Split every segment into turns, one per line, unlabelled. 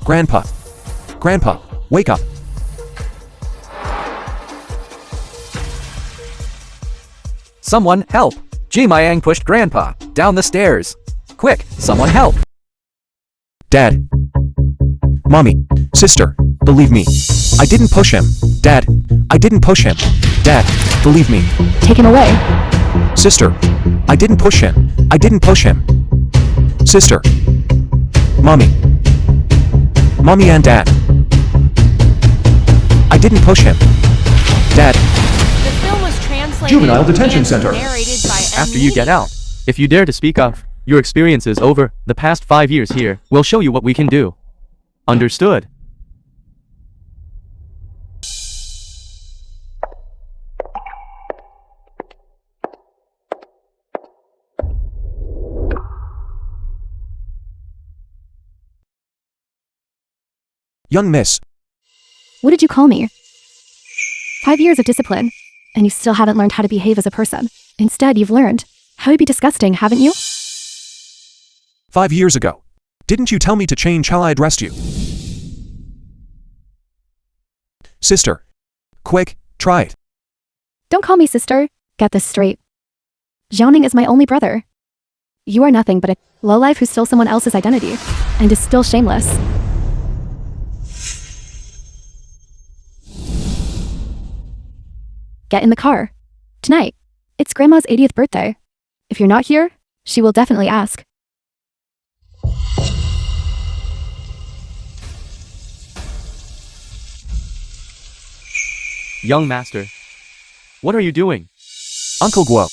Grandpa. Grandpa, wake up.
Someone help! Ji Mayang pushed Grandpa down the stairs. Quick, someone help!
Dad. Mommy. Sister, believe me. I didn't push him. Dad, I didn't push him. Dad, believe me.
Take him away.
Sister, I didn't push him. I didn't push him. Sister. Mommy. Mommy and Dad. I didn't push him. Dad.
The film was translated
Juvenile Detention
and
Center.
narrated by
After you get out, if you dare to speak up, your experiences over the past 5 years here will show you what we can do. Understood?
Young miss.
What did you call me? 5 years of discipline, and you still haven't learned how to behave as a person. Instead, you've learned how to be disgusting, haven't you?
5 years ago. Didn't you tell me to change how I addressed you? Sister. Quick, try it.
Don't call me sister. Get this straight. Jianing is my only brother. You are nothing but a lowlife who stole someone else's identity, and is still shameless. Get in the car. Tonight. It's Grandma's 80th birthday. If you're not here, she will definitely ask.
Young master. What are you doing?
Uncle Guo.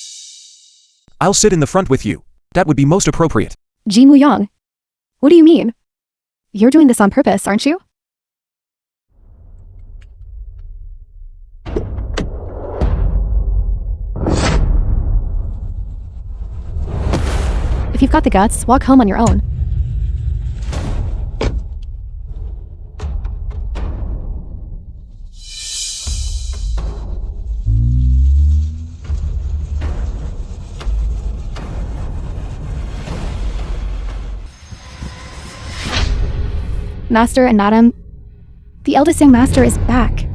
I'll sit in the front with you. That would be most appropriate.
Ji Muyang. What do you mean? You're doing this on purpose, aren't you? If you've got the guts, walk home on your own. Master and Madam, the eldest young master is back.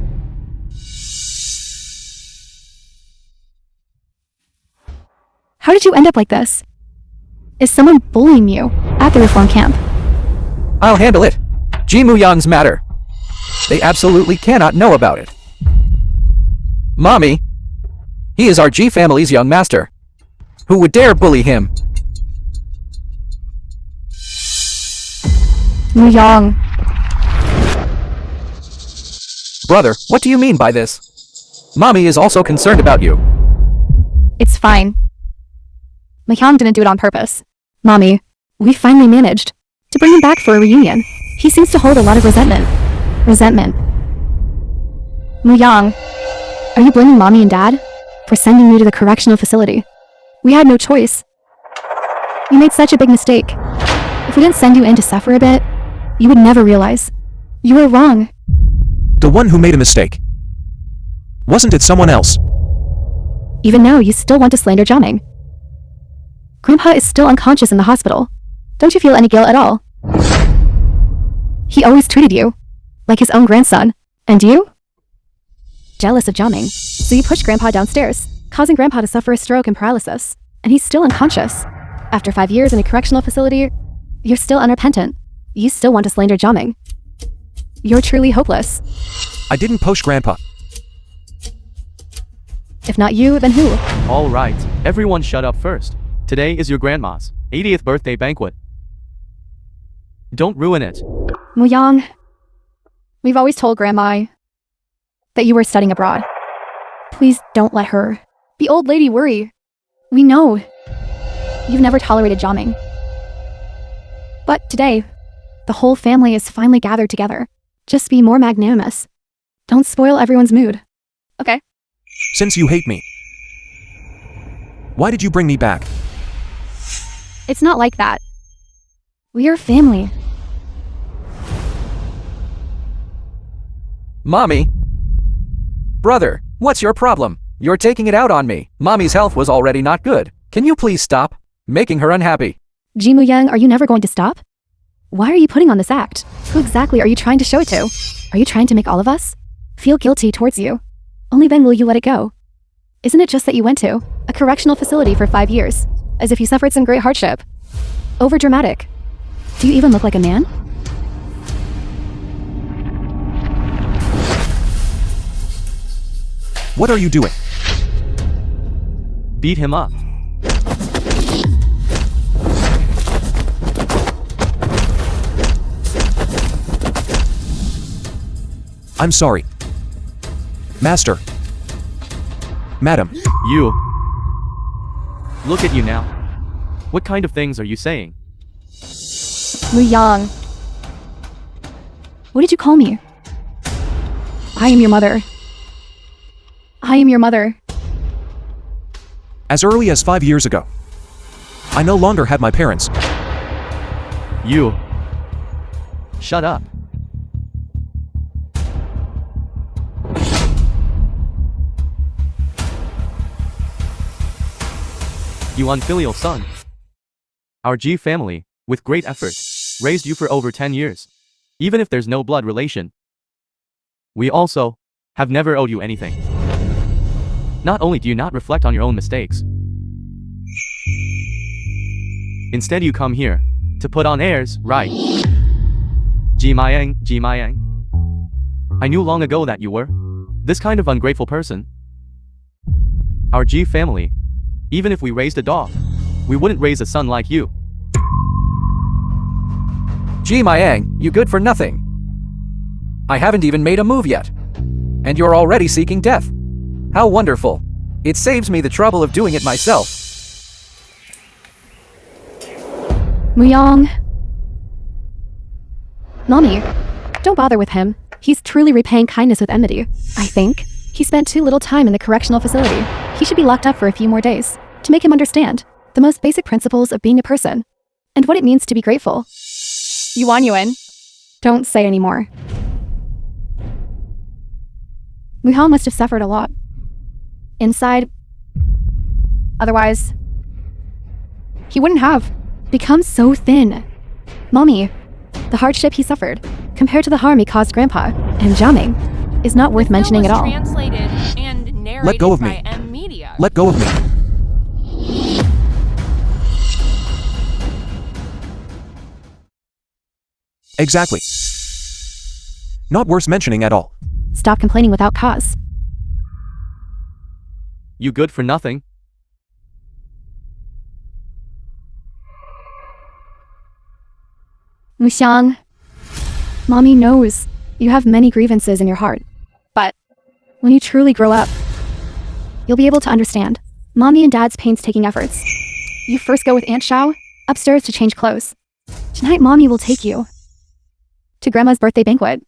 How did you end up like this? Is someone bullying you at the reform camp?
I'll handle it. Ji Muyang's matter. They absolutely cannot know about it. Mommy, he is our Ji family's young master. Who would dare bully him?
Muyang.
Brother, what do you mean by this? Mommy is also concerned about you.
It's fine. Muyang didn't do it on purpose. Mommy, we finally managed to bring him back for a reunion. He seems to hold a lot of resentment. Muyang, are you blaming Mommy and Dad for sending you to the correctional facility? We had no choice. We made such a big mistake. If we didn't send you in to suffer a bit, you would never realize. You were wrong.
The one who made a mistake. Wasn't it someone else?
Even now, you still want to slander Jianing. Grandpa is still unconscious in the hospital. Don't you feel any guilt at all? He always treated you like his own grandson. And you? Jealous of Jianing. So you pushed Grandpa downstairs, causing Grandpa to suffer a stroke and paralysis. And he's still unconscious. After 5 years in a correctional facility, you're still unrepentant. You still want to slander Jianing. You're truly hopeless.
I didn't push Grandpa.
If not you, then who?
All right, everyone shut up first. Today is your grandma's 80th birthday banquet. Don't ruin it.
Muyang, we've always told Grandma that you were studying abroad. Please don't let her, the old lady, worry. We know you've never tolerated Jianing. But today, the whole family is finally gathered together. Just be more magnanimous. Don't spoil everyone's mood. Okay?
Since you hate me, why did you bring me back?
It's not like that. We are family.
Mommy? Brother, what's your problem? You're taking it out on me. Mommy's health was already not good. Can you please stop making her unhappy?
Ji Muyang, are you never going to stop? Why are you putting on this act? Who exactly are you trying to show it to? Are you trying to make all of us feel guilty towards you? Only then will you let it go. Isn't it just that you went to a correctional facility for 5 years, as if you suffered some great hardship? Over dramatic. Do you even look like a man?
What are you doing?
Beat him up.
I'm sorry. Master. Madam.
You. Look at you now. What kind of things are you saying?
Muyang. What did you call me? I am your mother. I am your mother.
As early as 5 years ago. I no longer have my parents.
You. Shut up. You unfilial son. Our G family, with great effort, raised you for over 10 years. Even if there's no blood relation. We also have never owed you anything. Not only do you not reflect on your own mistakes, instead you come here to put on airs, right? Ji Mayang. I knew long ago that you were this kind of ungrateful person. Our G family, even if we raised a dog, we wouldn't raise a son like you.
Gee, Mayang, you good for nothing. I haven't even made a move yet. And you're already seeking death. How wonderful. It saves me the trouble of doing it myself.
Muyang. Mommy, don't bother with him. He's truly repaying kindness with enmity. I think he spent too little time in the correctional facility. He should be locked up for a few more days to make him understand the most basic principles of being a person and what it means to be grateful. Yuan. Don't say any more. Muhao must have suffered a lot. Inside. Otherwise, he wouldn't have become so thin. Mommy, the hardship he suffered, compared to the harm he caused Grandpa and Jiaming, is not worth mentioning at all.
Translated and narrated
Let go of me.
by M Media.
Let go of me. Exactly. Not worth mentioning at all.
Stop complaining without cause.
You good for nothing.
Muxiang, Mommy knows you have many grievances in your heart. But when you truly grow up, you'll be able to understand Mommy and Dad's painstaking efforts. You first go with Aunt Xiao upstairs to change clothes. Tonight, Mommy will take you to Grandma's birthday banquet.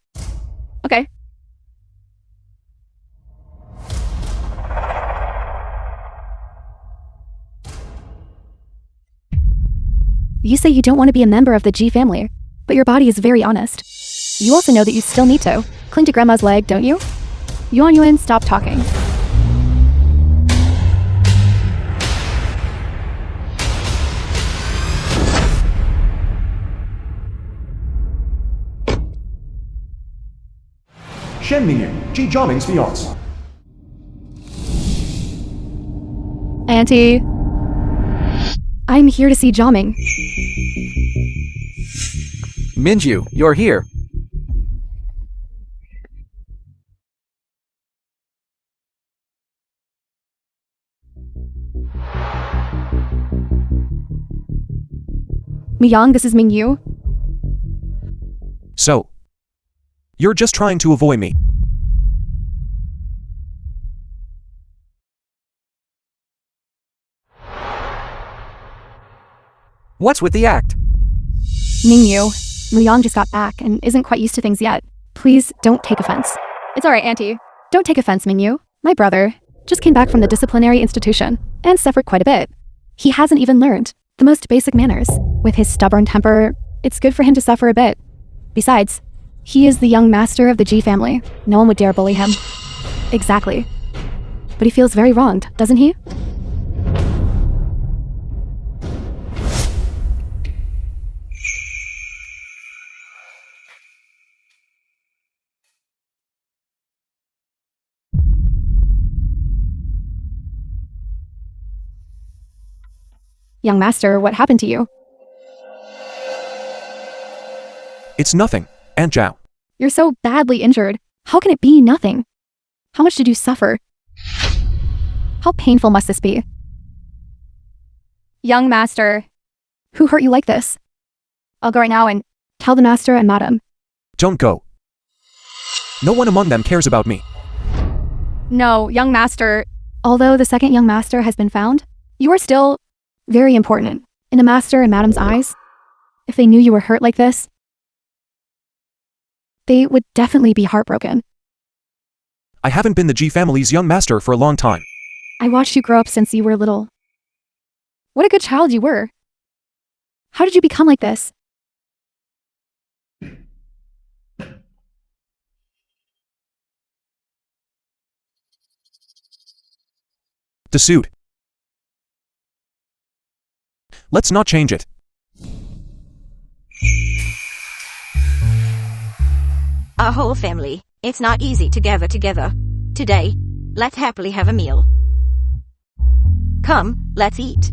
Okay. You say you don't want to be a member of the G family, but your body is very honest. You also know that you still need to cling to Grandma's leg, don't you? Yuan, stop talking.
Shen Mingyu, Ji Jiaming's fiance.
Auntie. I'm here to see Jiaming.
Minju, you're here.
Miyang, this is Mingyu.
So, you're just trying to avoid me.
What's with the act?
Mingyu, Muyang just got back and isn't quite used to things yet. Please don't take offense. It's alright, Auntie. Don't take offense, Mingyu. My brother just came back from the disciplinary institution and suffered quite a bit. He hasn't even learned the most basic manners. With his stubborn temper, it's good for him to suffer a bit. Besides, he is the young master of the G family. No one would dare bully him. Exactly. But he feels very wronged, doesn't he? Young master, what happened to you?
It's nothing, Aunt Zhao.
You're so badly injured. How can it be nothing? How much did you suffer? How painful must this be? Young master. Who hurt you like this? I'll go right now and tell the master and madam.
Don't go. No one among them cares about me.
No, young master. Although the second young master has been found, you are still very important in the master and madam's eyes. If they knew you were hurt like this, they would definitely be heartbroken.
I haven't been the G family's young master for a long time.
I watched you grow up since you were little. What a good child you were. How did you become like this?
The suit. Let's not change it.
Our whole family, it's not easy to gather together. Today, let's happily have a meal. Come, let's eat.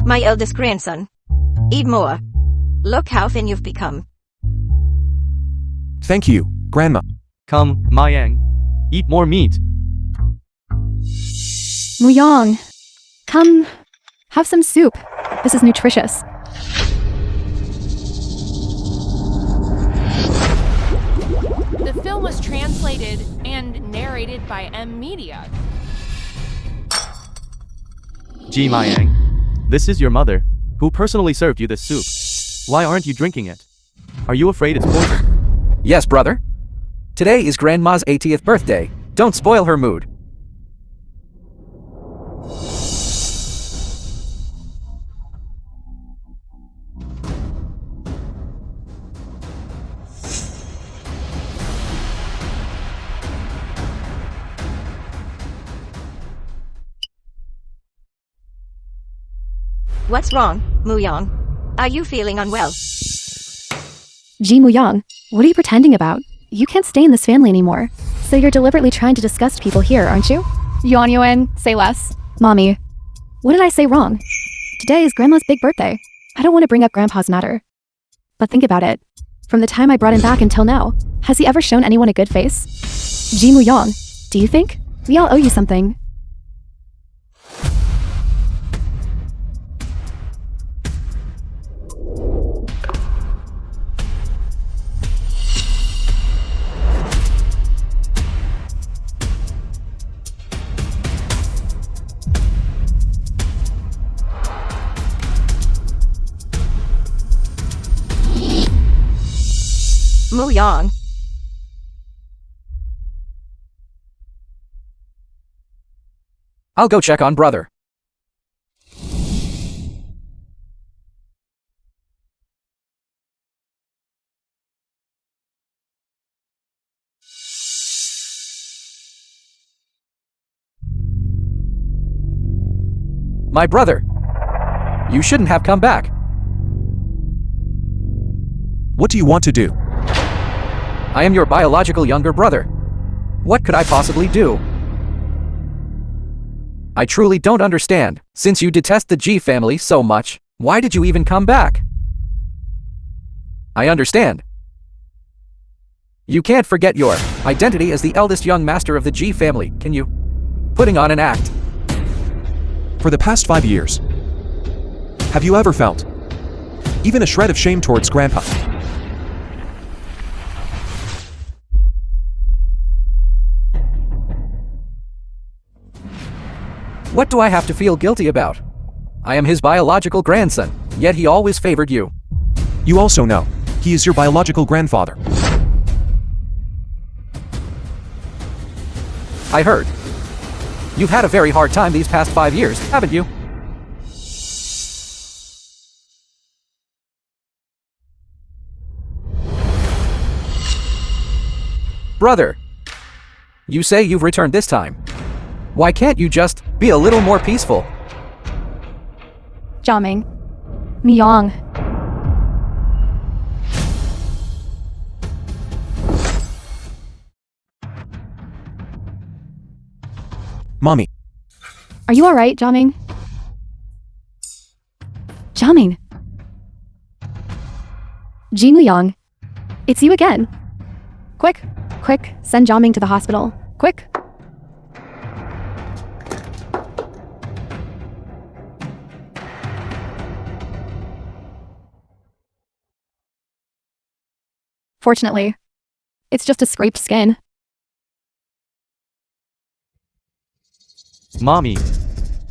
My eldest grandson. Eat more. Look how thin you've become.
Thank you, Grandma.
Come, Mayang. Eat more meat.
Muyong, come, have some soup. This is nutritious.
The film was translated and narrated by M Media.
Ji Mayang, this is your mother, who personally served you this soup. Why aren't you drinking it? Are you afraid it's poison?
Yes, brother. Today is Grandma's 80th birthday. Don't spoil her mood.
What's wrong, Muyong? Are you feeling unwell?
Ji Muyong, what are you pretending about? You can't stay in this family anymore. So you're deliberately trying to disgust people here, aren't you? Yuan Yuan, say less. Mommy, what did I say wrong? Today is Grandma's big birthday. I don't want to bring up Grandpa's matter. But think about it. From the time I brought him back until now, has he ever shown anyone a good face? Ji Muyong, do you think? We all owe you something.
Muyong.
I'll go check on brother. My brother. You shouldn't have come back.
What do you want to do?
I am your biological younger brother. What could I possibly do? I truly don't understand. Since you detest the G family so much, why did you even come back? I understand. You can't forget your identity as the eldest young master of the G family, can you? Putting on an act.
For the past 5 years, have you ever felt even a shred of shame towards Grandpa?
What do I have to feel guilty about? I am his biological grandson, yet he always favored you.
You also know he is your biological grandfather.
I heard. You've had a very hard time these past 5 years, haven't you? Brother, you say you've returned this time. Why can't you just be a little more peaceful?
Jiaming. Miyong.
Mommy,
Are you alright, Jiaming? Jiaming. Ji Muyang. It's you again. Quick, send Jiaming to the hospital. Quick. Fortunately, it's just a scraped skin.
Mommy,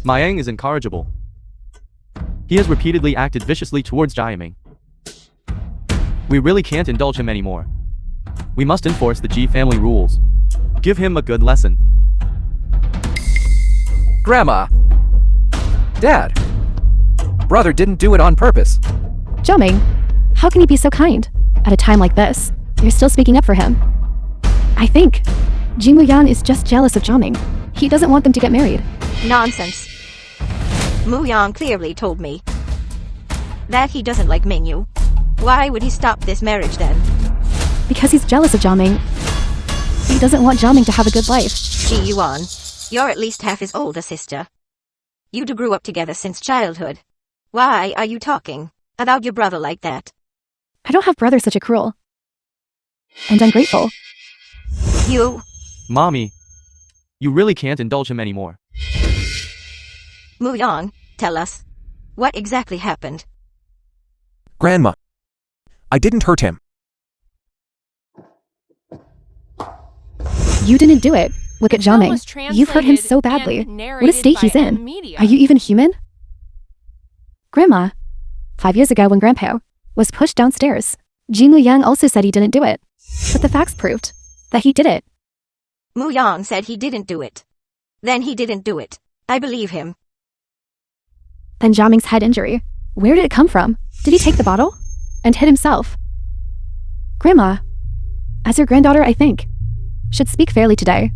Mayang is incorrigible. He has repeatedly acted viciously towards Jiaming. We really can't indulge him anymore. We must enforce the G family rules. Give him a good lesson.
Grandma. Dad. Brother didn't do it on purpose.
Jiaming, how can you be so kind? At a time like this, you're still speaking up for him. I think Ji Muyang is just jealous of Jiaming. He doesn't want them to get married.
Nonsense. Muyang clearly told me that he doesn't like Mingyu. Why would he stop this marriage then?
Because he's jealous of Jiaming. He doesn't want Jiaming to have a good life.
Ji Yuan, you're at least half his older sister. You two grew up together since childhood. Why are you talking about your brother like that?
I don't have brothers such a cruel and ungrateful.
You...
Mommy, you really can't indulge him anymore.
Muyang, tell us. What exactly happened?
Grandma. I didn't hurt him.
You didn't do it. Look at
Film was
Jiaming. You've hurt him so
translated
badly.
and
What a
narrated
state
by
he's in.
M Media.
Are you even human? Grandma, 5 years ago when Grandpa was pushed downstairs, Ji Muyang also said he didn't do it. But the facts proved that he did it.
Muyang said he didn't do it. Then he didn't do it. I believe him.
Then Jiaming's head injury. Where did it come from? Did he take the bottle? And hit himself? Grandma, as your granddaughter, I think, should speak fairly today.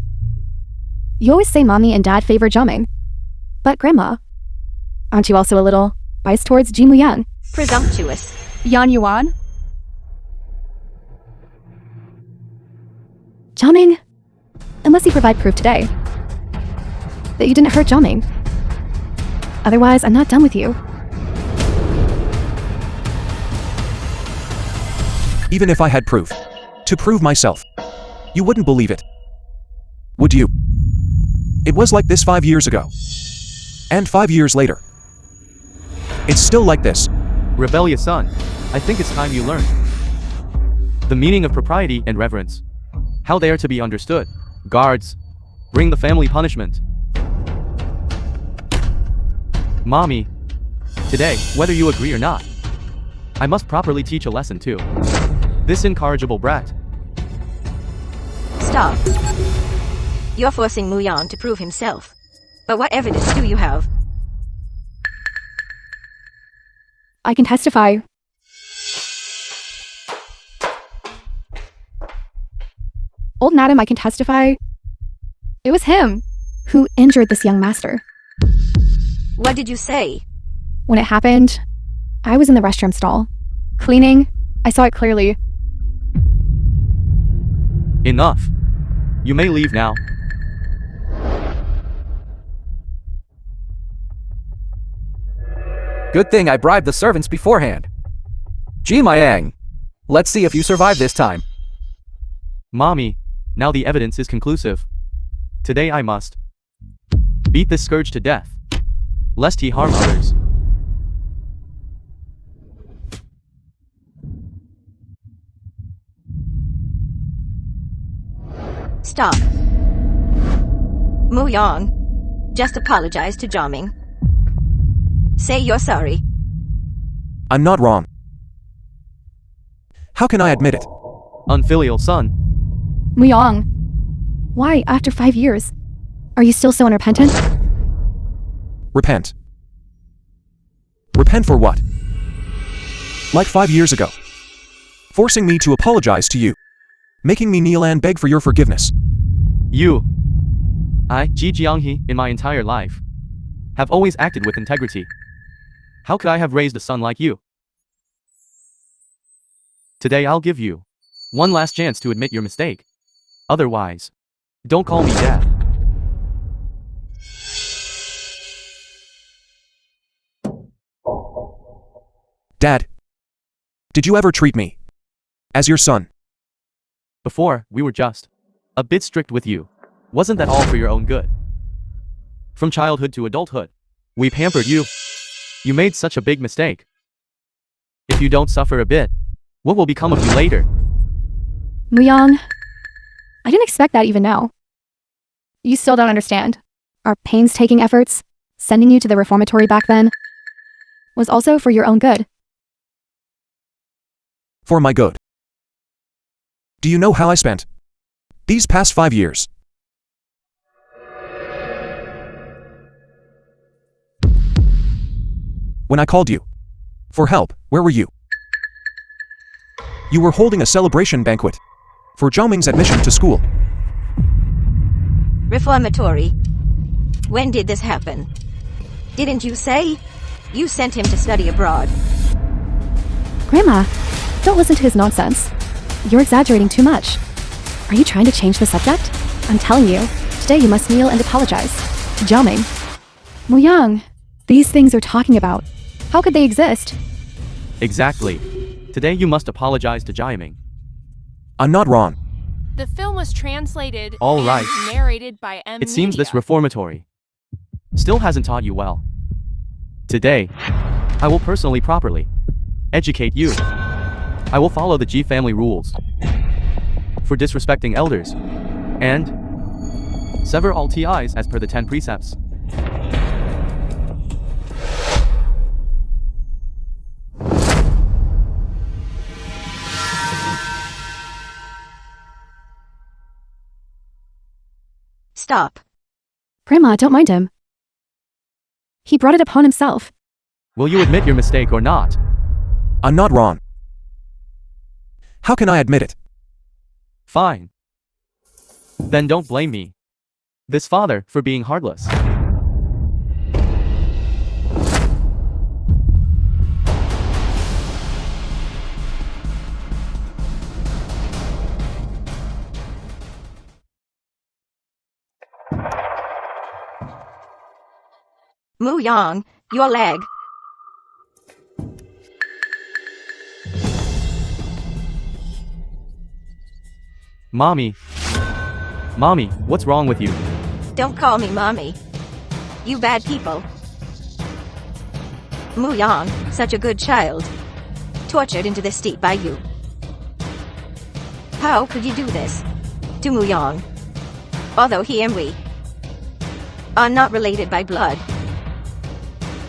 You always say Mommy and Dad favor Jiaming. But Grandma, aren't you also a little biased towards Ji Muyang?
Presumptuous.
Yan Yuan? Jiaming, unless you provide proof today that you didn't hurt Jiaming. Otherwise, I'm not done with you.
Even if I had proof, to prove myself, you wouldn't believe it. Would you? It was like this 5 years ago. And 5 years later. It's still like this.
Rebellious son, I think it's time you learn the meaning of propriety and reverence. How they are to be understood. Guards, bring the family punishment. Mommy, today, whether you agree or not, I must properly teach a lesson too. This incorrigible brat.
Stop. You're forcing Muyang to prove himself. But what evidence do you have?
I can testify. Old Madam, I can testify. It was him who injured this young master.
What did you say?
When it happened, I was in the restroom stall. Cleaning, I saw it clearly.
Enough. You may leave now.
Good thing I bribed the servants beforehand. Ji Mayang, let's see if you survive this time.
Mommy, now the evidence is conclusive. Today I must beat this scourge to death, lest he harm others.
Stop. Muyang, just apologize to Jiaming. Say you're sorry.
I'm not wrong. How can I admit it?
Unfilial son.
Muyang, why, after 5 years, are you still so unrepentant?
Repent. Repent for what? Like 5 years ago. Forcing me to apologize to you. Making me kneel and beg for your forgiveness.
You, Ji Jianghe, in my entire life, have always acted with integrity. How could I have raised a son like you? Today I'll give you one last chance to admit your mistake. Otherwise, don't call me dad.
Dad, did you ever treat me as your son?
Before, we were just a bit strict with you. Wasn't that all for your own good? From childhood to adulthood, we pampered you. You made such a big mistake. If you don't suffer a bit, what will become of you later?
Muyang, I didn't expect that even now. You still don't understand. Our painstaking efforts, sending you to the reformatory back then, was also for your own good.
For my good. Do you know how I spent these past 5 years? When I called you for help, where were you? You were holding a celebration banquet for Zhao admission to school.
Reformatory. When did this happen? Didn't you say you sent him to study abroad?
Grandma, don't listen to his nonsense. You're exaggerating too much. Are you trying to change the subject? I'm telling you, today you must kneel and apologize to Zhao Ming. Muyang, these things you're talking about, how could they exist?
Exactly. Today you must apologize to Jiaming.
I'm not wrong.
The film was translated
All
and
right.
narrated by M.
It seems this
Media.
reformatory still hasn't taught you well. Today, I will personally properly educate you. I will follow the G family rules for disrespecting elders and sever all ties as per the 10 precepts.
Stop.
Grandma, don't mind him. He brought it upon himself.
Will you admit your mistake or not?
I'm not wrong. How can I admit it?
Fine. Then don't blame me, this father, for being heartless.
Mu Yang, your leg.
Mommy, what's wrong with you?
Don't call me mommy. You bad people. Mu Yang, such a good child. Tortured into this state by you. How could you do this to Mu Yang? Although he and we are not related by blood,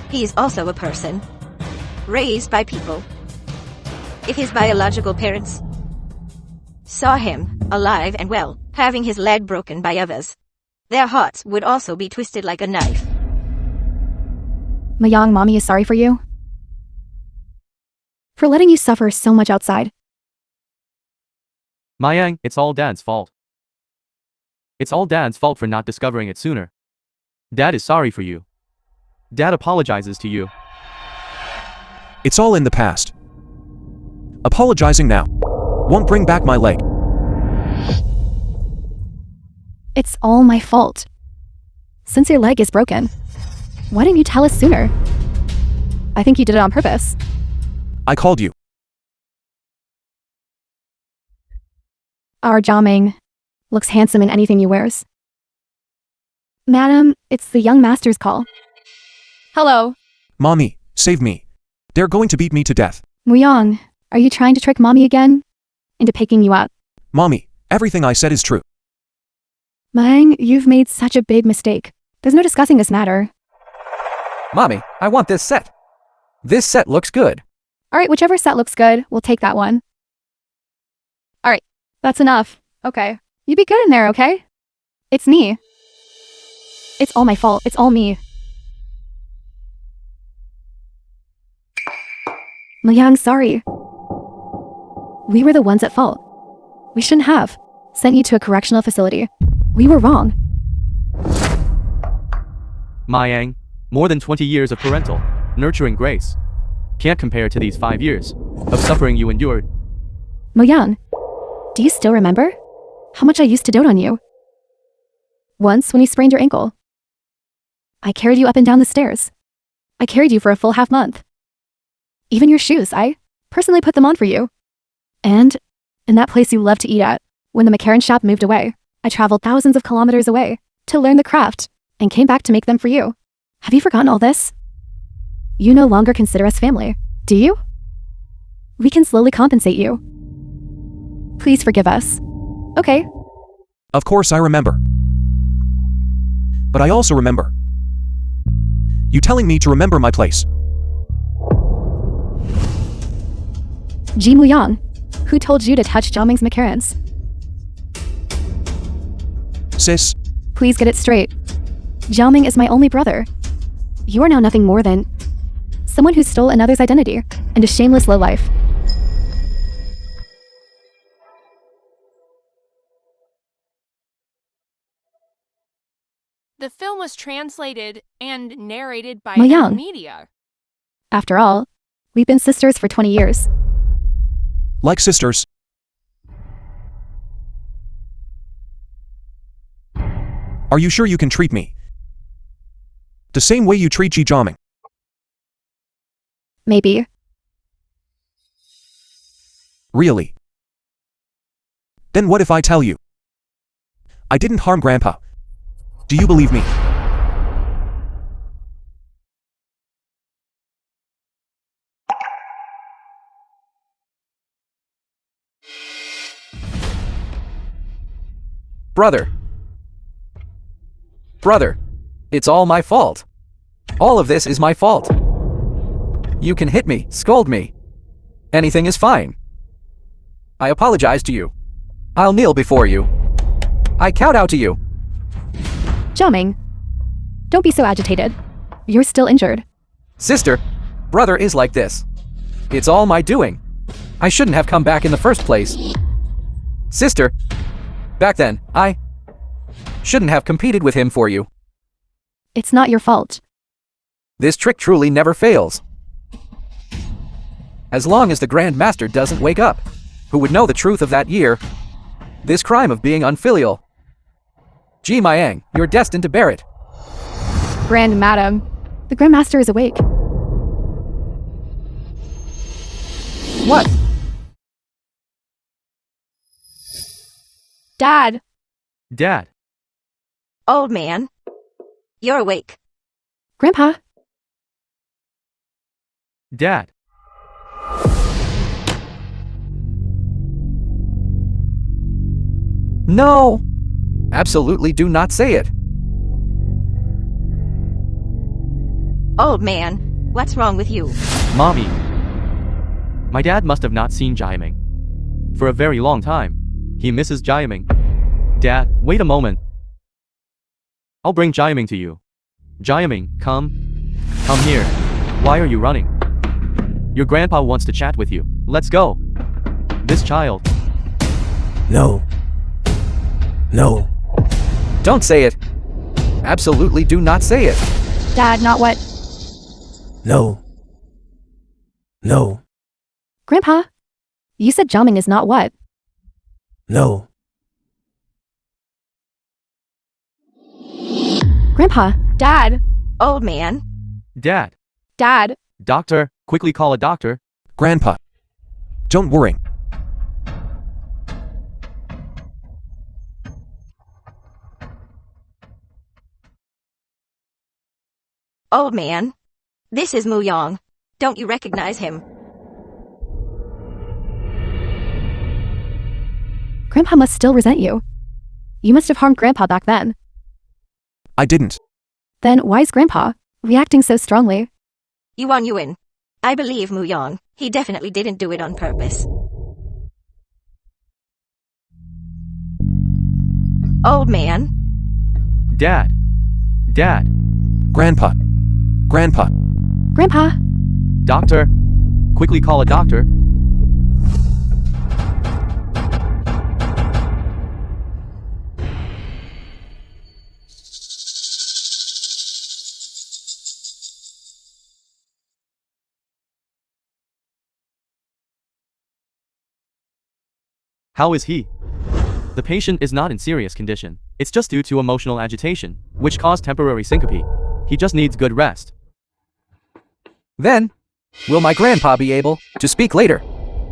he is also a person, raised by people. If his biological parents saw him, alive and well, having his leg broken by others, their hearts would also be twisted like a knife.
Muyang, Mommy is sorry for you. For letting you suffer so much outside.
Mayang, it's all Dad's fault. It's all Dad's fault for not discovering it sooner. Dad is sorry for you. Dad apologizes to you.
It's all in the past. Apologizing now won't bring back my leg.
It's all my fault. Since your leg is broken, why didn't you tell us sooner? I think you did it on purpose.
I called you.
Our Zhao Ming looks handsome in anything he wears. Madam, it's the young master's call. Hello.
Mommy, save me. They're going to beat me to death.
Muyang, are you trying to trick Mommy again? Into picking you up?
Mommy, everything I said is true.
Mang, you've made such a big mistake. There's no discussing this matter.
Mommy, I want this set. This set looks good.
Alright, whichever set looks good, we'll take that one. Alright, that's enough. Okay. You be good in there, okay? It's me. It's all my fault. It's all me. Muyang, sorry. We were the ones at fault. We shouldn't have sent you to a correctional facility. We were wrong.
Mayang, more than 20 years of parental, nurturing grace can't compare to these 5 years of suffering you endured.
Muyang, do you still remember how much I used to dote on you? Once when you sprained your ankle, I carried you up and down the stairs. I carried you for a full half month. Even your shoes, I personally put them on for you. And in that place you love to eat at, when the McCarran shop moved away, I traveled thousands of kilometers away to learn the craft and came back to make them for you. Have you forgotten all this? You no longer consider us family, do you? We can slowly compensate you. Please forgive us. Okay?
Of course I remember. But I also remember you telling me to remember my place.
Ji Muyang, who told you to touch Jiaming's McCarran's?
Sis,
Please get it straight. Jiaming is my only brother. You are now nothing more than someone who stole another's identity and a shameless lowlife.
The film was translated and narrated by
Muyang.
media.
After all, we've been sisters for 20 years.
like sisters. Are you sure you can treat me the same way you treat Ji Jiaming?
Maybe.
Really? Then what if I tell you I didn't harm Grandpa? Do you believe me?
Brother. Brother, it's all my fault. All of this is my fault. You can hit me, scold me. Anything is fine. I apologize to you. I'll kneel before you. I kowtow to you.
Jiaming, don't be so agitated. You're still injured.
Sister, brother is like this. It's all my doing. I shouldn't have come back in the first place. Sister, back then, I shouldn't have competed with him for you.
It's not your fault.
This trick truly never fails. As long as the Grand Master doesn't wake up, who would know the truth of that year? This crime of being unfilial. Ji Mayang, you're destined to bear it.
Grand Madam, the Grand Master is awake.
What?
Dad!
Dad,
Old man. You're awake.
Grandpa!
Dad,
No! Absolutely do not say it.
Old man, what's wrong with you?
Mommy. My dad must have not seen Jiaming for a very long time. He misses Jiaming. Dad, wait a moment. I'll bring Jiaming to you. Jiaming, come. Come here. Why are you running? Your grandpa wants to chat with you. Let's go. This child.
No. No.
Don't say it. Absolutely do not say it.
Dad, not what?
No. No.
Grandpa? You said Jiaming is not what?
No.
Grandpa! Dad!
Old man.
Dad.
Dad!
Doctor, quickly call a doctor.
Grandpa. Don't worry.
Old man. This is Muyang. Don't you recognize him?
Grandpa must still resent you. You must have harmed Grandpa back then.
I didn't.
Then why's Grandpa reacting so strongly?
Yuan Yuan. I believe Muyang. He definitely didn't do it on purpose. Old man.
Dad. Dad.
Grandpa. Grandpa.
Grandpa!
Doctor, quickly call a doctor. How is he? The patient is not in serious condition. It's just due to emotional agitation, which caused temporary syncope. He just needs good rest.
Then, Will my grandpa be able to speak later?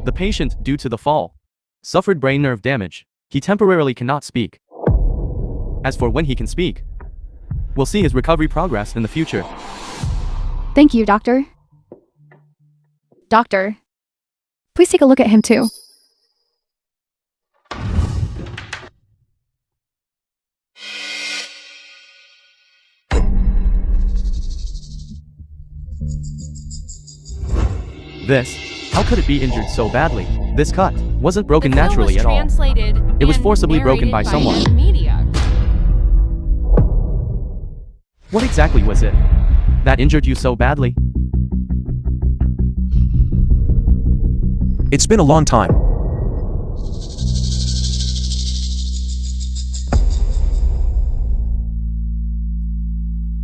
The patient, due to the fall, suffered brain nerve damage. He temporarily cannot speak. As for when he can speak, we'll see his recovery progress in the future.
Thank you, Doctor. Doctor, please take a look at him too.
This, how could it be injured so badly? This cut wasn't broken
The film
naturally
was
at all.
translated
It was
and
forcibly broken by
narrated
someone.
M Media.
What exactly was it that injured you so badly?
It's been a long time.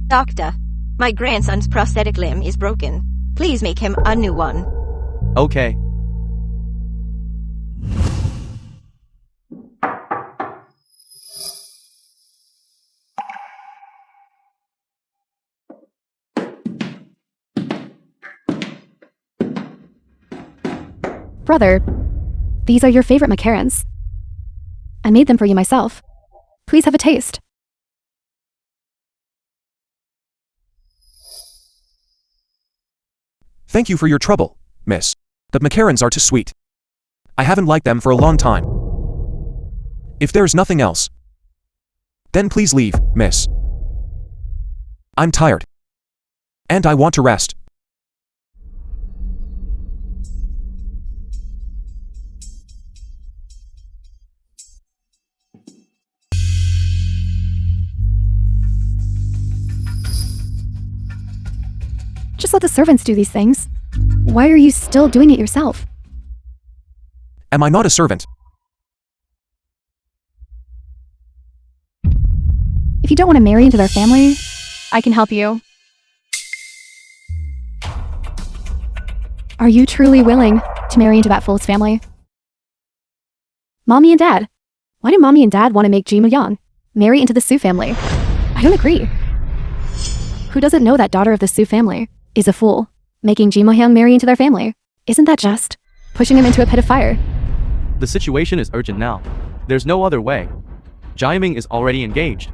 Doctor, my grandson's prosthetic limb is broken. Please make him a new one.
Okay.
Brother, these are your favorite macarons. I made them for you myself. Please have a taste.
Thank you for your trouble, miss. The macarons are too sweet. I haven't liked them for a long time. If there's nothing else, then please leave, miss. I'm tired. And I want to rest.
Just let the servants do these things. Why are you still doing it yourself?
Am I not a servant?
If you don't want to marry into their family, I can help you. Are you truly willing to marry into that fool's family? Mommy and Dad. Why do Mommy and Dad want to make Ji Mu-young marry into the Su family? I don't agree. Who doesn't know that daughter of the Su family is a fool, making Ji Mu-young marry into their family? Isn't that just pushing him into a pit of fire?
The situation is urgent now. There's no other way. Jiaming is already engaged.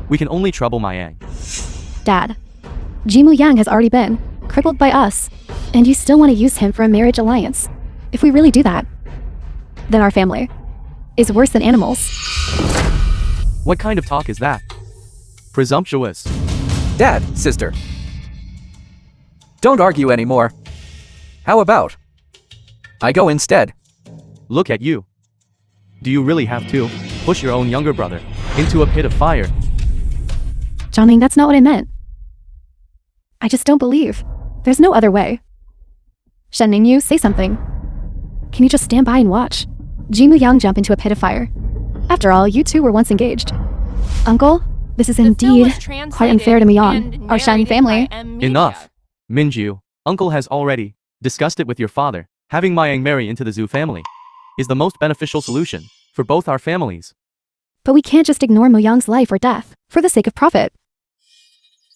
We can only trouble Mayang.
Dad, Ji Mu-young has already been crippled by us, and you still want to use him for a marriage alliance. If we really do that, then our family is worse than animals.
What kind of talk is that? Presumptuous.
Dad, sister. Don't argue anymore. How about I go instead?
Look at you. Do you really have to push your own younger brother into a pit of fire?
Jiaming, that's not what I meant. I just don't believe. There's no other way. Shen Ningyu, say something. Can you just stand by and watch Ji Mu-young jump into a pit of fire? After all, you two were once engaged. Uncle, this is
The film
indeed
was
quite unfair to
translated
Mu-young,
and
our Shen
narrated
family.
by M Media.
Enough. Minju, uncle has already discussed it with your father. Having Mayang marry into the Zhu family is the most beneficial solution for both our families.
But we can't just ignore Mu-young's life or death for the sake of profit.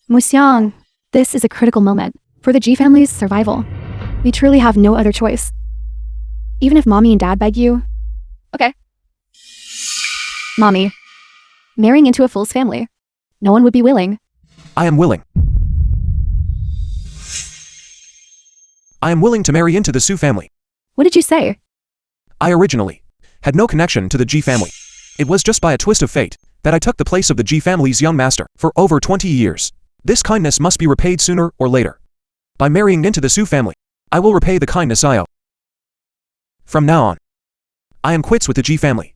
Mu-young, this is a critical moment for the Ji family's survival. We truly have no other choice. Even if Mommy and Dad beg you. Okay. Mommy, marrying into a fool's family. No one would be willing.
I am willing. I am willing to marry into the Su family.
What did you say?
I originally had no connection to the Ji family. It was just by a twist of fate that I took the place of the Ji family's young master for over 20 years. This kindness must be repaid sooner or later. By marrying into the Su family, I will repay the kindness I owe. From now on, I am quits with the Ji family.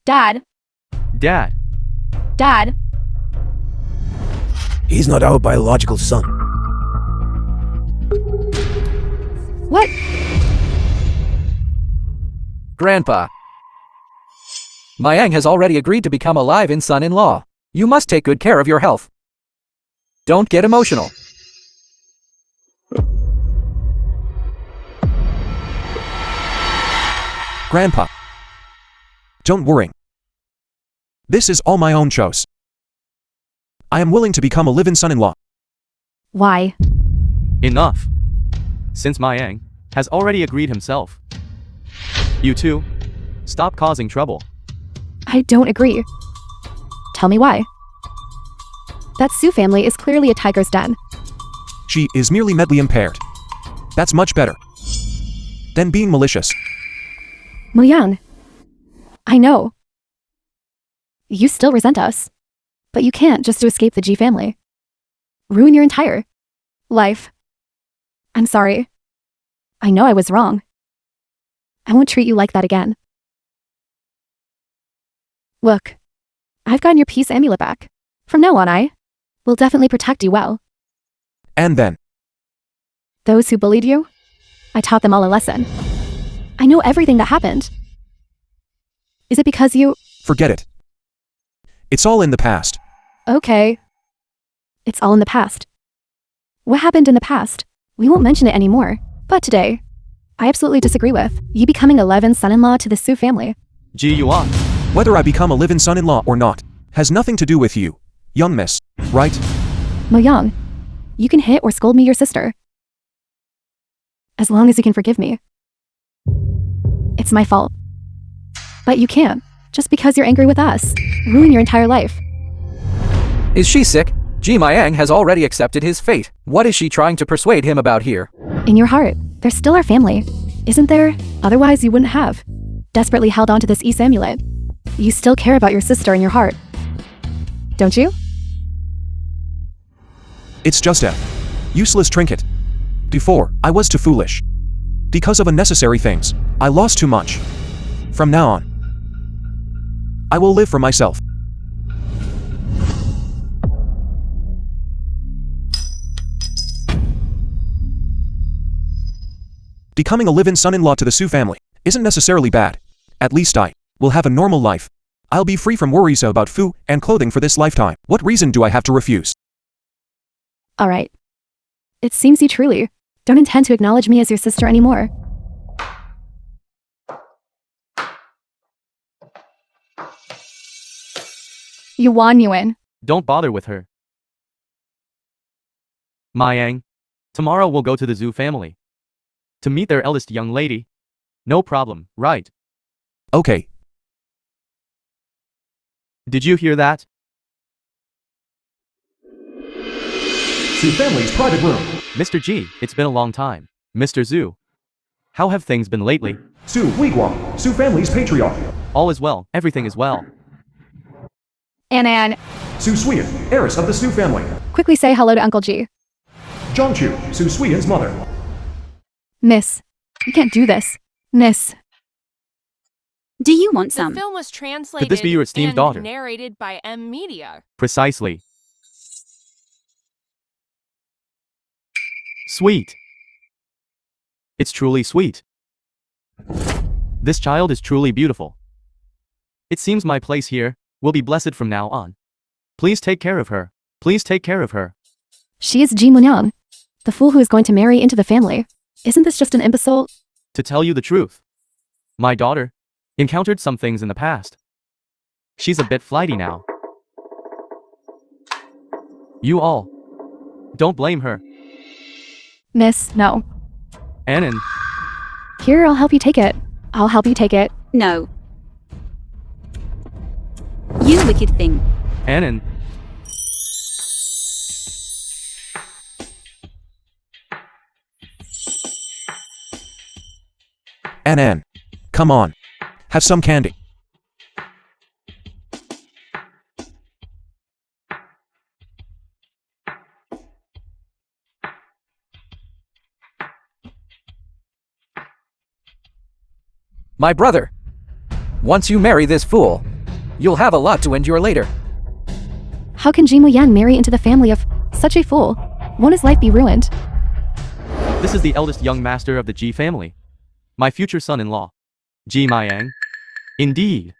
Dad,
Dad,
Dad,
He's not our biological son.
what?
Grandpa. Mayang has already agreed to become a live-in son-in-law. You must take good care of your health. Don't get emotional.
Grandpa. Don't worry. This is all my own choice. I am willing to become a live-in son-in-law.
Why?
Enough. Since Mayang has already agreed himself. You two, stop causing trouble.
I don't agree. Tell me why. That Sue family is clearly a tiger's den.
She is merely mentally impaired. That's much better than being malicious.
Moyang. I know. You still resent us. But you can't just to escape the G family. Ruin your entire life. I'm sorry. I know I was wrong. I won't treat you like that again. Look, I've gotten your peace amulet back. From now on, I will definitely protect you well.
And then,
Those who bullied you, I taught them all a lesson. I know everything that happened. Is it because you...
forget it. It's all in the past.
Okay. It's all in the past. What happened in the past? We won't mention it anymore. But today, I absolutely disagree with you becoming a live-in son-in-law to the Sue family.
Ji Yuan.
Whether I become a live-in son-in-law or not has nothing to do with you, young miss, right?
Moyang, you can hit or scold me your sister. As long as you can forgive me. It's my fault. But you can't, just because you're angry with us, ruin your entire life.
Is she sick? Ji Mayang has already accepted his fate. What is she trying to persuade him about here?
In your heart, there's still our family, isn't there? Otherwise you wouldn't have desperately held on to this amulet. You still care about your sister in your heart. Don't you?
It's just a useless trinket. Before, I was too foolish. Because of unnecessary things, I lost too much. From now on, I will live for myself. Becoming a live-in son-in-law to the Sue family isn't necessarily bad. At least I will have a normal life. I'll be free from worries about food and clothing for this lifetime. What reason do I have to refuse?
Alright. It seems you truly don't intend to acknowledge me as your sister anymore. Yuan Yuan.
Don't bother with her. Mayang. Tomorrow we'll go to the Zhu family. To meet their eldest young lady. No problem, right?
Okay.
Did you hear that?
Sue family's private room.
Mr. G, it's been a long time. Mr. Zhu. How have things been lately?
Sue Weiguang, Sue family's patriarch.
All is well, everything is well.
Ann,
Sue Suiyan, heiress of the Sue family.
quickly say hello to Uncle G.
Zhang Chu, Sue Suiyan's mother.
Miss, you can't do this. Miss.
Do you want
The
some?
film was translated
this be your esteemed
and
daughter?
narrated by M Media.
Precisely. Sweet. It's truly sweet. This child is truly beautiful. It seems my place here will be blessed from now on. Please take care of her. Please take care of her.
She is Ji Munyang, the fool who is going to marry into the family. Isn't this just an imbecile?
To tell you the truth, my daughter encountered some things in the past. She's a bit flighty now. You all don't blame her.
Miss, no.
Annan,
Here, I'll help you take it. I'll help you take it.
No. You wicked thing.
Annan.
Ann, come on. Have some candy.
My brother. Once you marry this fool, you'll have a lot to endure later.
How can Ji Muyang marry into the family of such a fool? Won't his life be ruined?
This is the eldest young master of the Ji family. My future son-in-law. Ji Mayang. Indeed.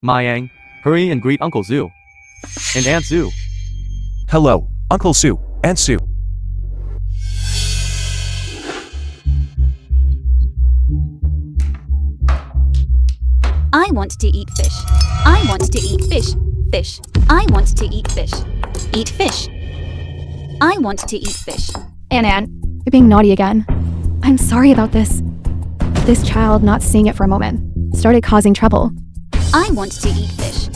Mayang, hurry and greet Uncle Zhu. And Aunt Zhu.
Hello, Uncle Sue, Aunt Sue.
I want to eat fish. I want to eat fish. Fish. I want to eat fish. Eat fish. I want to eat fish.
Anne, you're being naughty again. I'm sorry about this. This child not seeing it for a moment started causing trouble.
I want to eat fish.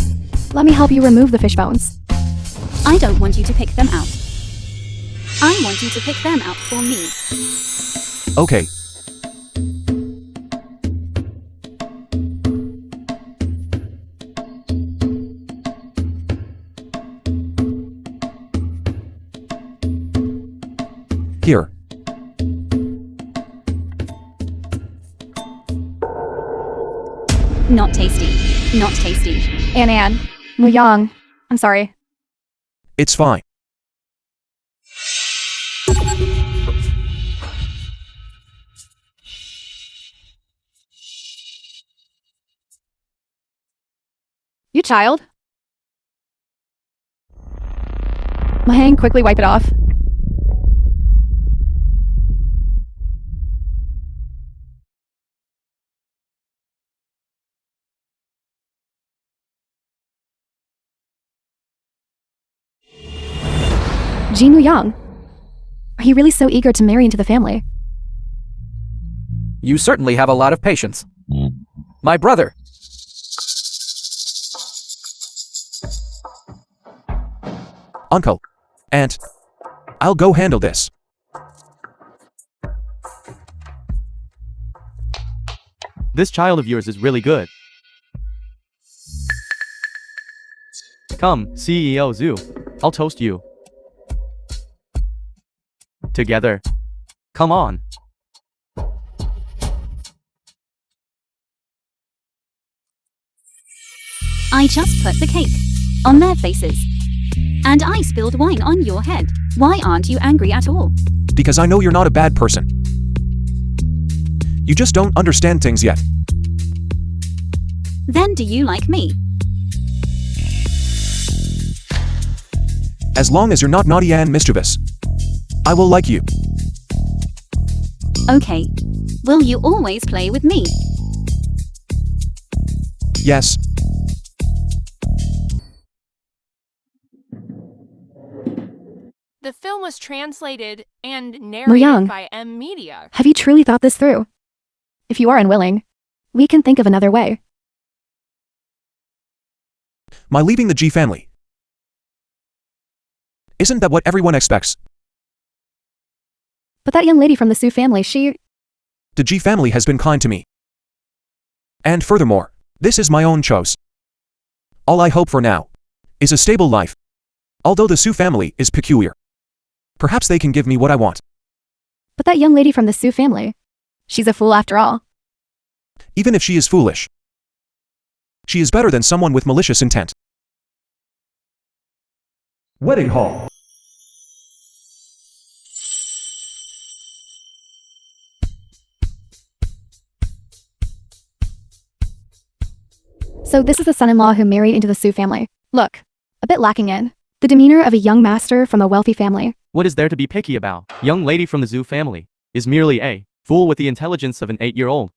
Let me help you remove the fish bones.
I don't want you to pick them out. I want you to pick them out for me.
Okay. Here.
Not tasty. Not tasty.
Anne, Muyang, I'm sorry.
It's fine.
You child. Mahang, quickly wipe it off. Ji Muyang, are you really so eager to marry into the family?
You certainly have a lot of patience. My brother.
Uncle. Aunt. I'll go handle this.
This child of yours is really good. Come, CEO Zhu. I'll toast you. Together. Come on.
I just put the cake on their faces. And I spilled wine on your head. Why aren't you angry at all?
Because I know you're not a bad person. You just don't understand things yet.
Then do you like me?
As long as you're not naughty and mischievous, I will like you.
Okay. Will you always play with me?
Yes.
The film was translated and narrated
Muyang.
by M Media.
Have you truly thought this through? If you are unwilling, we can think of another way.
My leaving the G family. Isn't that what everyone expects?
But that young lady from the Su family, she...
The G family has been kind to me. And furthermore, this is my own choice. All I hope for now is a stable life. Although the Su family is peculiar. Perhaps they can give me what I want.
But that young lady from the Su family, she's a fool after all.
Even if she is foolish, she is better than someone with malicious intent. Wedding hall.
So this is the son-in-law who married into the Su family. Look, a bit lacking in the demeanor of a young master from a wealthy family.
What is there to be picky about? Young lady from the Zhu family is merely a fool with the intelligence of an 8-year-old.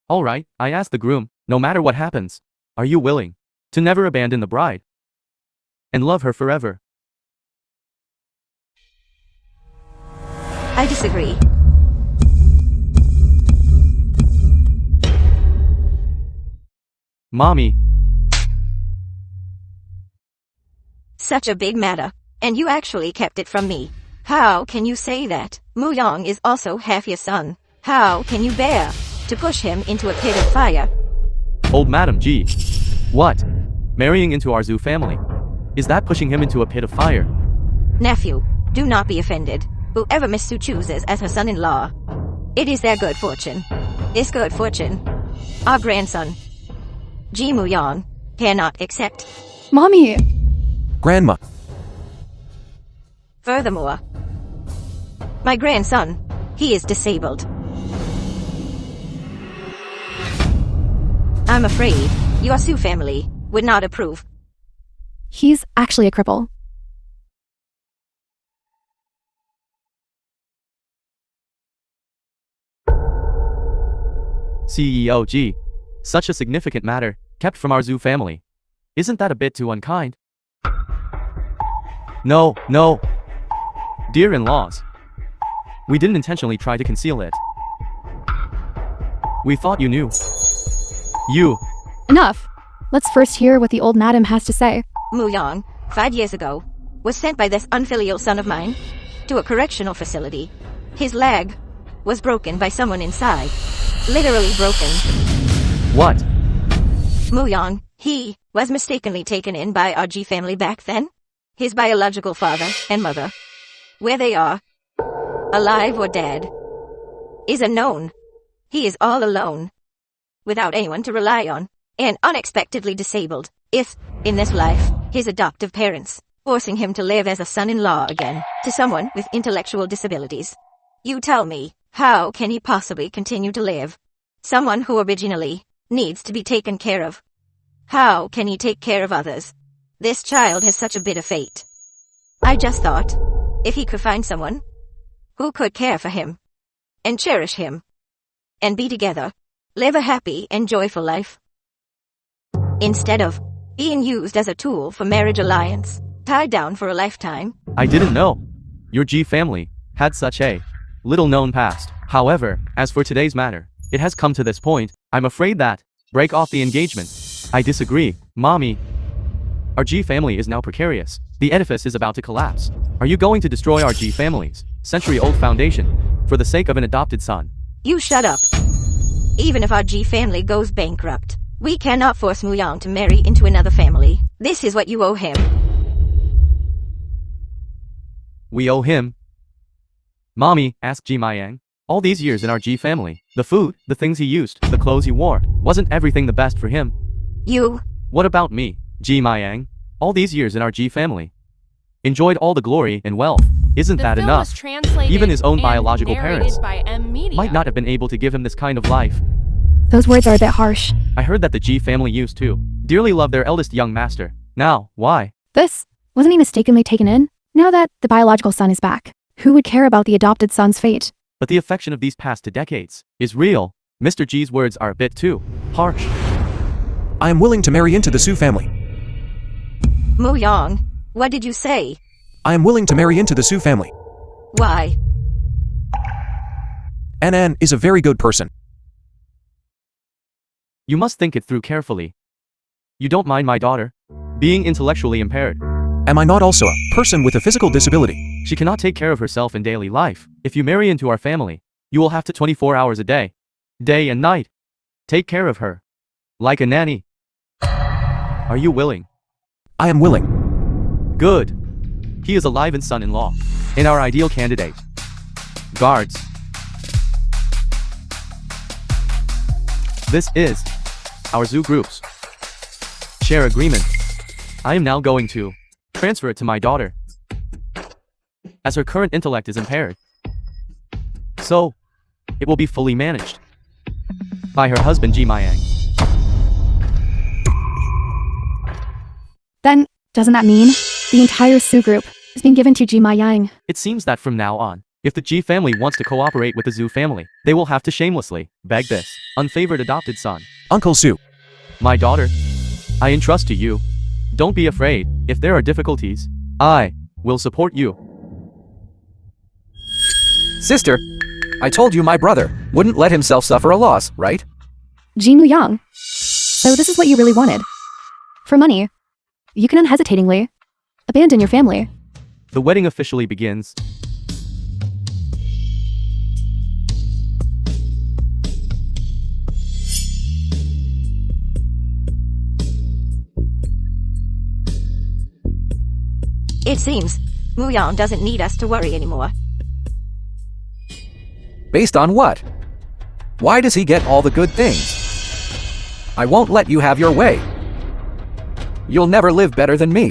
Alright, I asked the groom, no matter what happens, are you willing to never abandon the bride and love her forever?
I disagree.
Mommy,
Such a big matter. And you actually kept it from me. How can you say that? Mu Yang is also half your son. How can you bear to push him into a pit of fire?
old Madam G. What? Marrying into our Zhu family? Is that pushing him into a pit of fire?
Nephew, do not be offended. Whoever Miss Su chooses as her son-in-law, it is their good fortune. It's good fortune. Our grandson, Ji Mu Yang, cannot accept.
Mommy!
Grandma.
Furthermore, my grandson, he is disabled. I'm afraid your Su family would not approve.
He's actually a cripple.
CEO G. Such a significant matter, kept from our zoo family. Isn't that a bit too unkind? No. Dear in-laws. We didn't intentionally try to conceal it. We thought you knew.
Enough. Let's first hear what the old madam has to say.
Muyang, 5 years ago, was sent by this unfilial son of mine to a correctional facility. His leg was broken by someone inside. Literally broken.
What?
Muyang, he was mistakenly taken in by our G family back then. His biological father and mother. Where they are, alive or dead, is unknown. He is all alone, without anyone to rely on, and unexpectedly disabled, if, in this life, his adoptive parents, forcing him to live as a son-in-law again, to someone with intellectual disabilities. You tell me, how can he possibly continue to live? Someone who originally needs to be taken care of. How can he take care of others? This child has such a bitter fate. I just thought, if he could find someone who could care for him, and cherish him, and be together, live a happy and joyful life. Instead of being used as a tool for marriage alliance, tied down for a lifetime.
I didn't know. Your G family had such a little-known past. However, as for today's matter, it has come to this point, I'm afraid that, break off the engagement. I disagree, Mommy. Our G family is now precarious. The edifice is about to collapse. Are you going to destroy our G family's century-old foundation for the sake of an adopted son?
You shut up. Even if our G family goes bankrupt, we cannot force Muyang to marry into another family. This is what you owe him.
We owe him? Mommy, asked Ji Mayang. All these years in our G family, the food, the things he used, the clothes he wore, wasn't everything the best for him?
You.
What about me, Ji Mayang? All these years in our G family, enjoyed all the glory and wealth. Isn't that enough? Even his own biological parents might not have been able to give him this kind of life.
Those words are a bit harsh.
I heard that the G family used to dearly love their eldest young master. Now, why?
Wasn't he mistakenly taken in? Now that the biological son is back, who would care about the adopted son's fate?
But the affection of these past 2 decades is real. Mr. G's words are a bit too harsh.
I am willing to marry into the Su family.
Muyang, what did you say?
I am willing to marry into the Su family.
Why?
An is a very good person.
You must think it through carefully. You don't mind my daughter being intellectually impaired.
Am I not also a person with a physical disability?
She cannot take care of herself in daily life. If you marry into our family, you will have to 24 hours a day and night, take care of her. Like a nanny. Are you willing?
I am willing.
Good. He is alive and son-in-law. And our ideal candidate. Guards. This is our zoo group's share agreement. I am now going to transfer it to my daughter, as her current intellect is impaired. So, it will be fully managed by her husband Ji Mayang.
Then, doesn't that mean the entire Su group is being given to Ji Mayang?
It seems that from now on, if the Ji family wants to cooperate with the Zhu family, they will have to shamelessly beg this unfavored adopted son.
Uncle Su.
My daughter, I entrust to you. Don't be afraid. If there are difficulties, I will support you.
Sister, I told you my brother wouldn't let himself suffer a loss, right?
Ji Muyang. So this is what you really wanted. For money, you can unhesitatingly abandon your family.
The wedding officially begins.
It seems Muyang doesn't need us to worry anymore.
Based on what? Why does he get all the good things? I won't let you have your way. You'll never live better than me.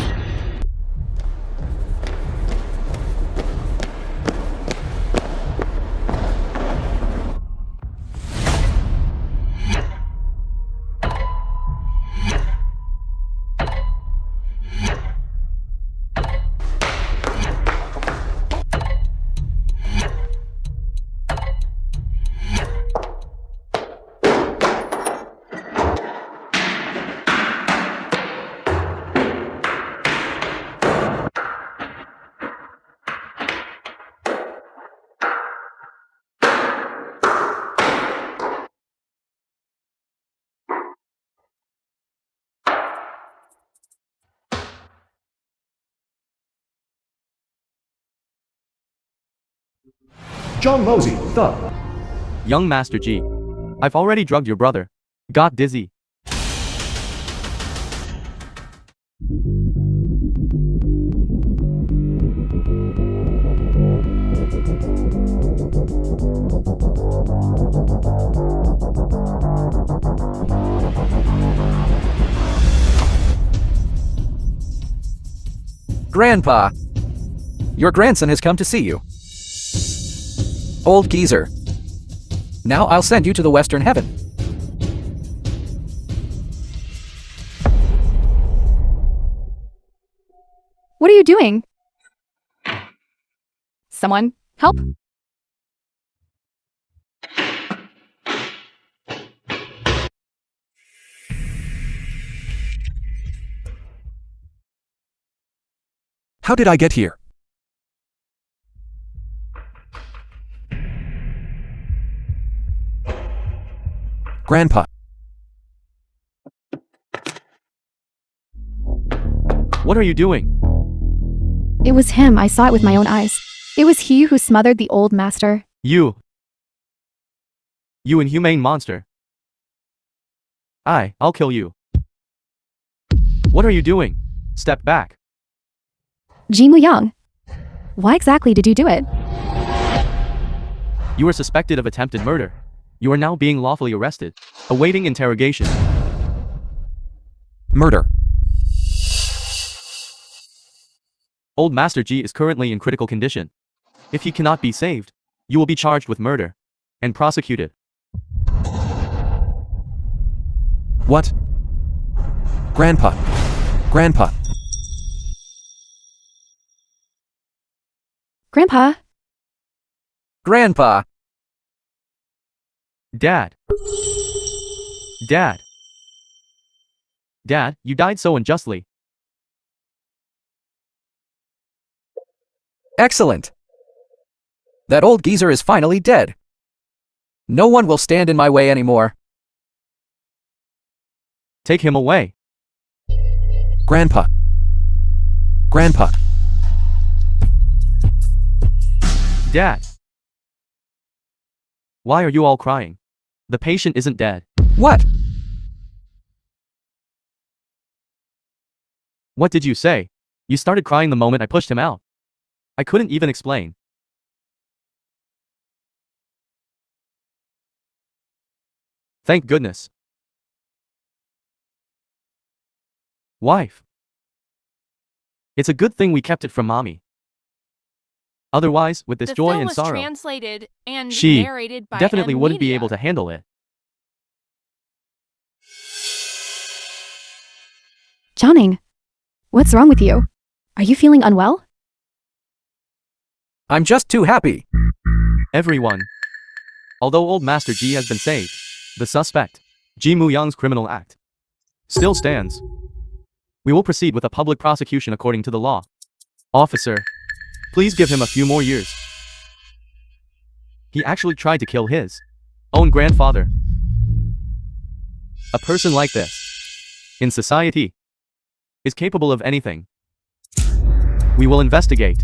John Mosey, thug.
Young Master G. I've already drugged your brother. Got dizzy.
Grandpa! Your grandson has come to see you. Old geezer. Now I'll send you to the Western Heaven.
What are you doing? Someone, help!
How did I get here? Grandpa.
What are you doing?
It was him, I saw it with my own eyes. It was he who smothered the old master.
You inhumane monster. I'll kill you. What are you doing? Step back.
Ji Mu-young. Why exactly did you do it?
You are suspected of attempted murder. You are now being lawfully arrested, awaiting interrogation.
Murder.
Old Master G is currently in critical condition. If he cannot be saved, you will be charged with murder and prosecuted.
What? Grandpa. Grandpa.
Grandpa?
Grandpa!
Dad. Dad. Dad, you died so unjustly.
Excellent! That old geezer is finally dead. No one will stand in my way anymore.
Take him away.
Grandpa. Grandpa.
Dad. Why are you all crying? The patient isn't dead.
What?
What did you say? You started crying the moment I pushed him out. I couldn't even explain. Thank goodness. Wife. It's a good thing we kept it from Mommy. Otherwise, with this
The
joy
film
and
was
sorrow,
translated and
she
narrated by
definitely
M
wouldn't be
Media.
able to handle it.
Jianing, what's wrong with you? Are you feeling unwell?
I'm just too happy.
Everyone. Although old Master G has been saved, the suspect, Ji Mu-young's criminal act, still stands. We will proceed with a public prosecution according to the law. Officer, please give him a few more years. He actually tried to kill his own grandfather. A person like this, in society, is capable of anything. We will investigate.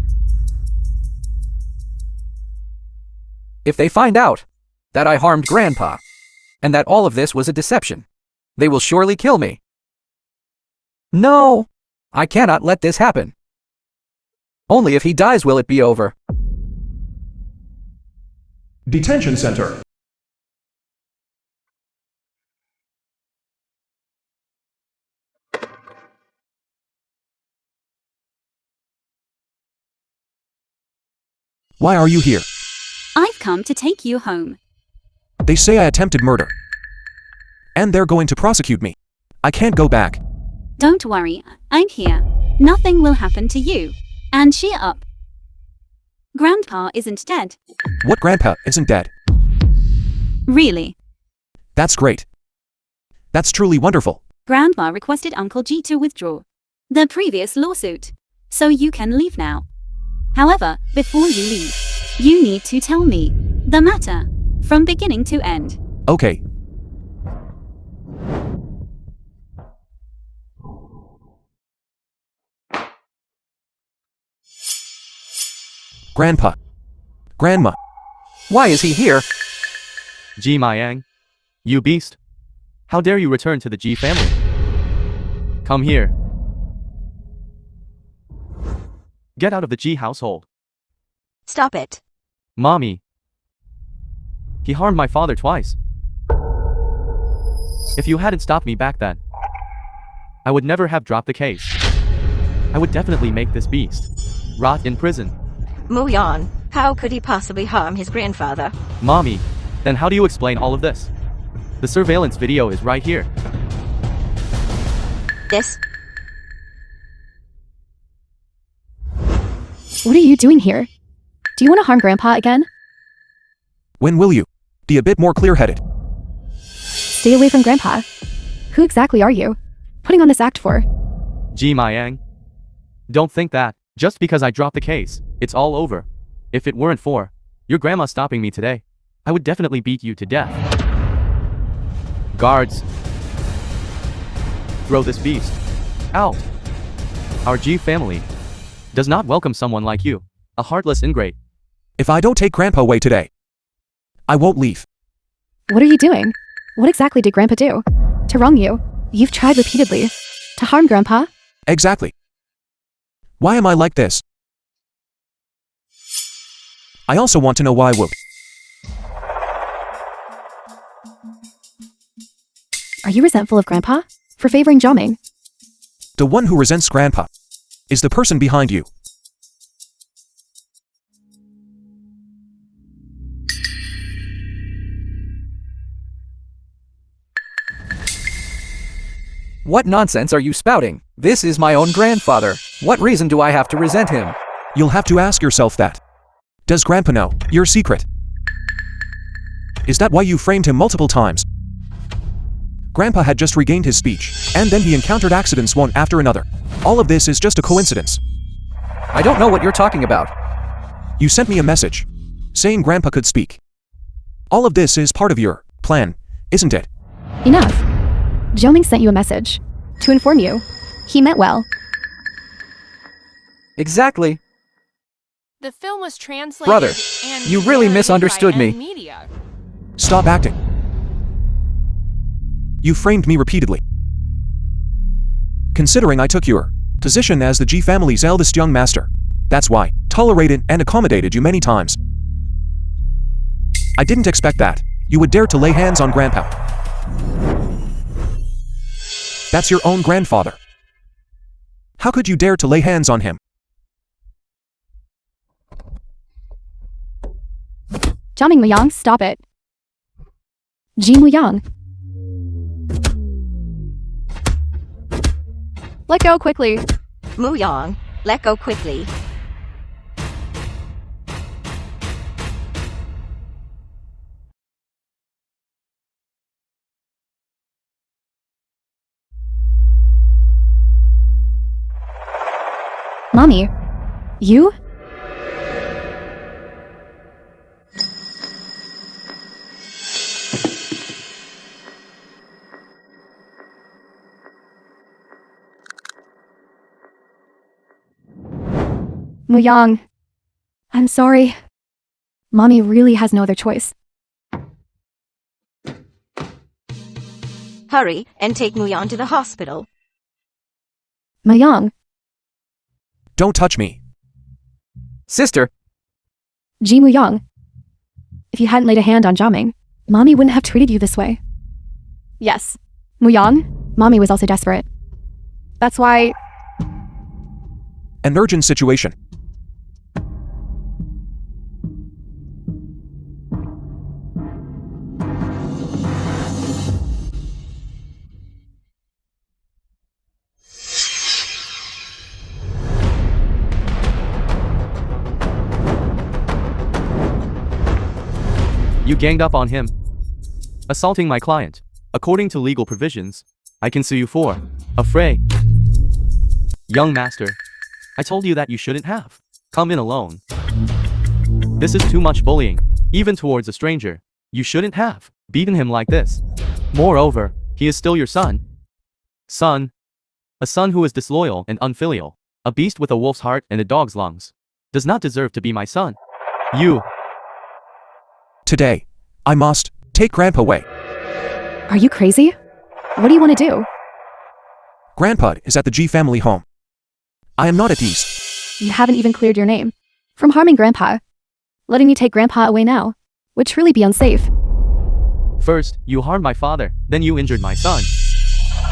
If they find out that I harmed Grandpa, and that all of this was a deception, they will surely kill me. No! I cannot let this happen. Only if he dies will it be over.
Detention center. Why are you here?
I've come to take you home.
They say I attempted murder. And they're going to prosecute me. I can't go back.
Don't worry, I'm here. Nothing will happen to you. And cheer up. Grandpa isn't dead.
What? Grandpa isn't dead?
Really?
That's great. That's truly wonderful.
Grandpa requested Uncle G to withdraw the previous lawsuit. So you can leave now. However, before you leave, you need to tell me the matter from beginning to end.
Okay. Grandpa. Grandma.
Why is he here?
Ji Mayang. You beast. How dare you return to the Ji family? Come here. Get out of the Ji household.
Stop it.
Mommy. He harmed my father twice. If you hadn't stopped me back then, I would never have dropped the case. I would definitely make this beast rot in prison.
Muyan, how could he possibly harm his grandfather?
Mommy, then how do you explain all of this? The surveillance video is right here.
This?
What are you doing here? Do you want to harm Grandpa again?
When will you be a bit more clear-headed?
Stay away from Grandpa. Who exactly are you putting on this act for?
Ji Mayang. Don't think that, just because I dropped the case, it's all over. If it weren't for your grandma stopping me today, I would definitely beat you to death. Guards. Throw this beast out. Our G family does not welcome someone like you, a heartless ingrate.
If I don't take Grandpa away today, I won't leave.
What are you doing? What exactly did Grandpa do to wrong you? You've tried repeatedly to harm Grandpa.
Exactly. Why am I like this? I also want to know why Whoop.
Are you resentful of Grandpa for favoring Jiaming?
The one who resents Grandpa is the person behind you.
What nonsense are you spouting? This is my own grandfather. What reason do I have to resent him?
You'll have to ask yourself that. Does Grandpa know your secret? Is that why you framed him multiple times? Grandpa had just regained his speech, and then he encountered accidents one after another. All of this is just a coincidence.
I don't know what you're talking about.
You sent me a message saying Grandpa could speak. All of this is part of your plan, isn't it?
Enough. Jiaming sent you a message to inform you. He meant well.
Exactly.
The film was translated
Brother,
and
you really
narrated
misunderstood
by
me.
Media.
Stop acting. You framed me repeatedly. Considering I took your position as the G family's eldest young master, that's why tolerated and accommodated you many times. I didn't expect that you would dare to lay hands on Grandpa. That's your own grandfather. How could you dare to lay hands on him?
Jiaming Muyang, stop it. Ji Muyang. Let go quickly.
Muyan, let go quickly.
Mommy, you? Muyang, I'm sorry. Mommy really has no other choice.
Hurry and take Muyan to the hospital.
Muyang,
Don't touch me.
Sister,
Ji Muyang. If you hadn't laid a hand on Jiaming, Mommy wouldn't have treated you this way. Yes, Muyang, Mommy was also desperate. That's why.
An urgent situation.
You ganged up on him, assaulting my client. According to legal provisions, I can sue you for a fray. Young master, I told you that you shouldn't have come in alone. This is too much bullying, even towards a stranger. You shouldn't have beaten him like this. Moreover, he is still your son. Son. A son who is disloyal and unfilial, a beast with a wolf's heart and a dog's lungs, does not deserve to be my son. You
Today, I must take Grandpa away.
Are you crazy? What do you want to do?
Grandpa is at the G family home. I am not at ease.
You haven't even cleared your name from harming Grandpa. Letting you take Grandpa away now would truly be unsafe.
First, you harmed my father, then you injured my son.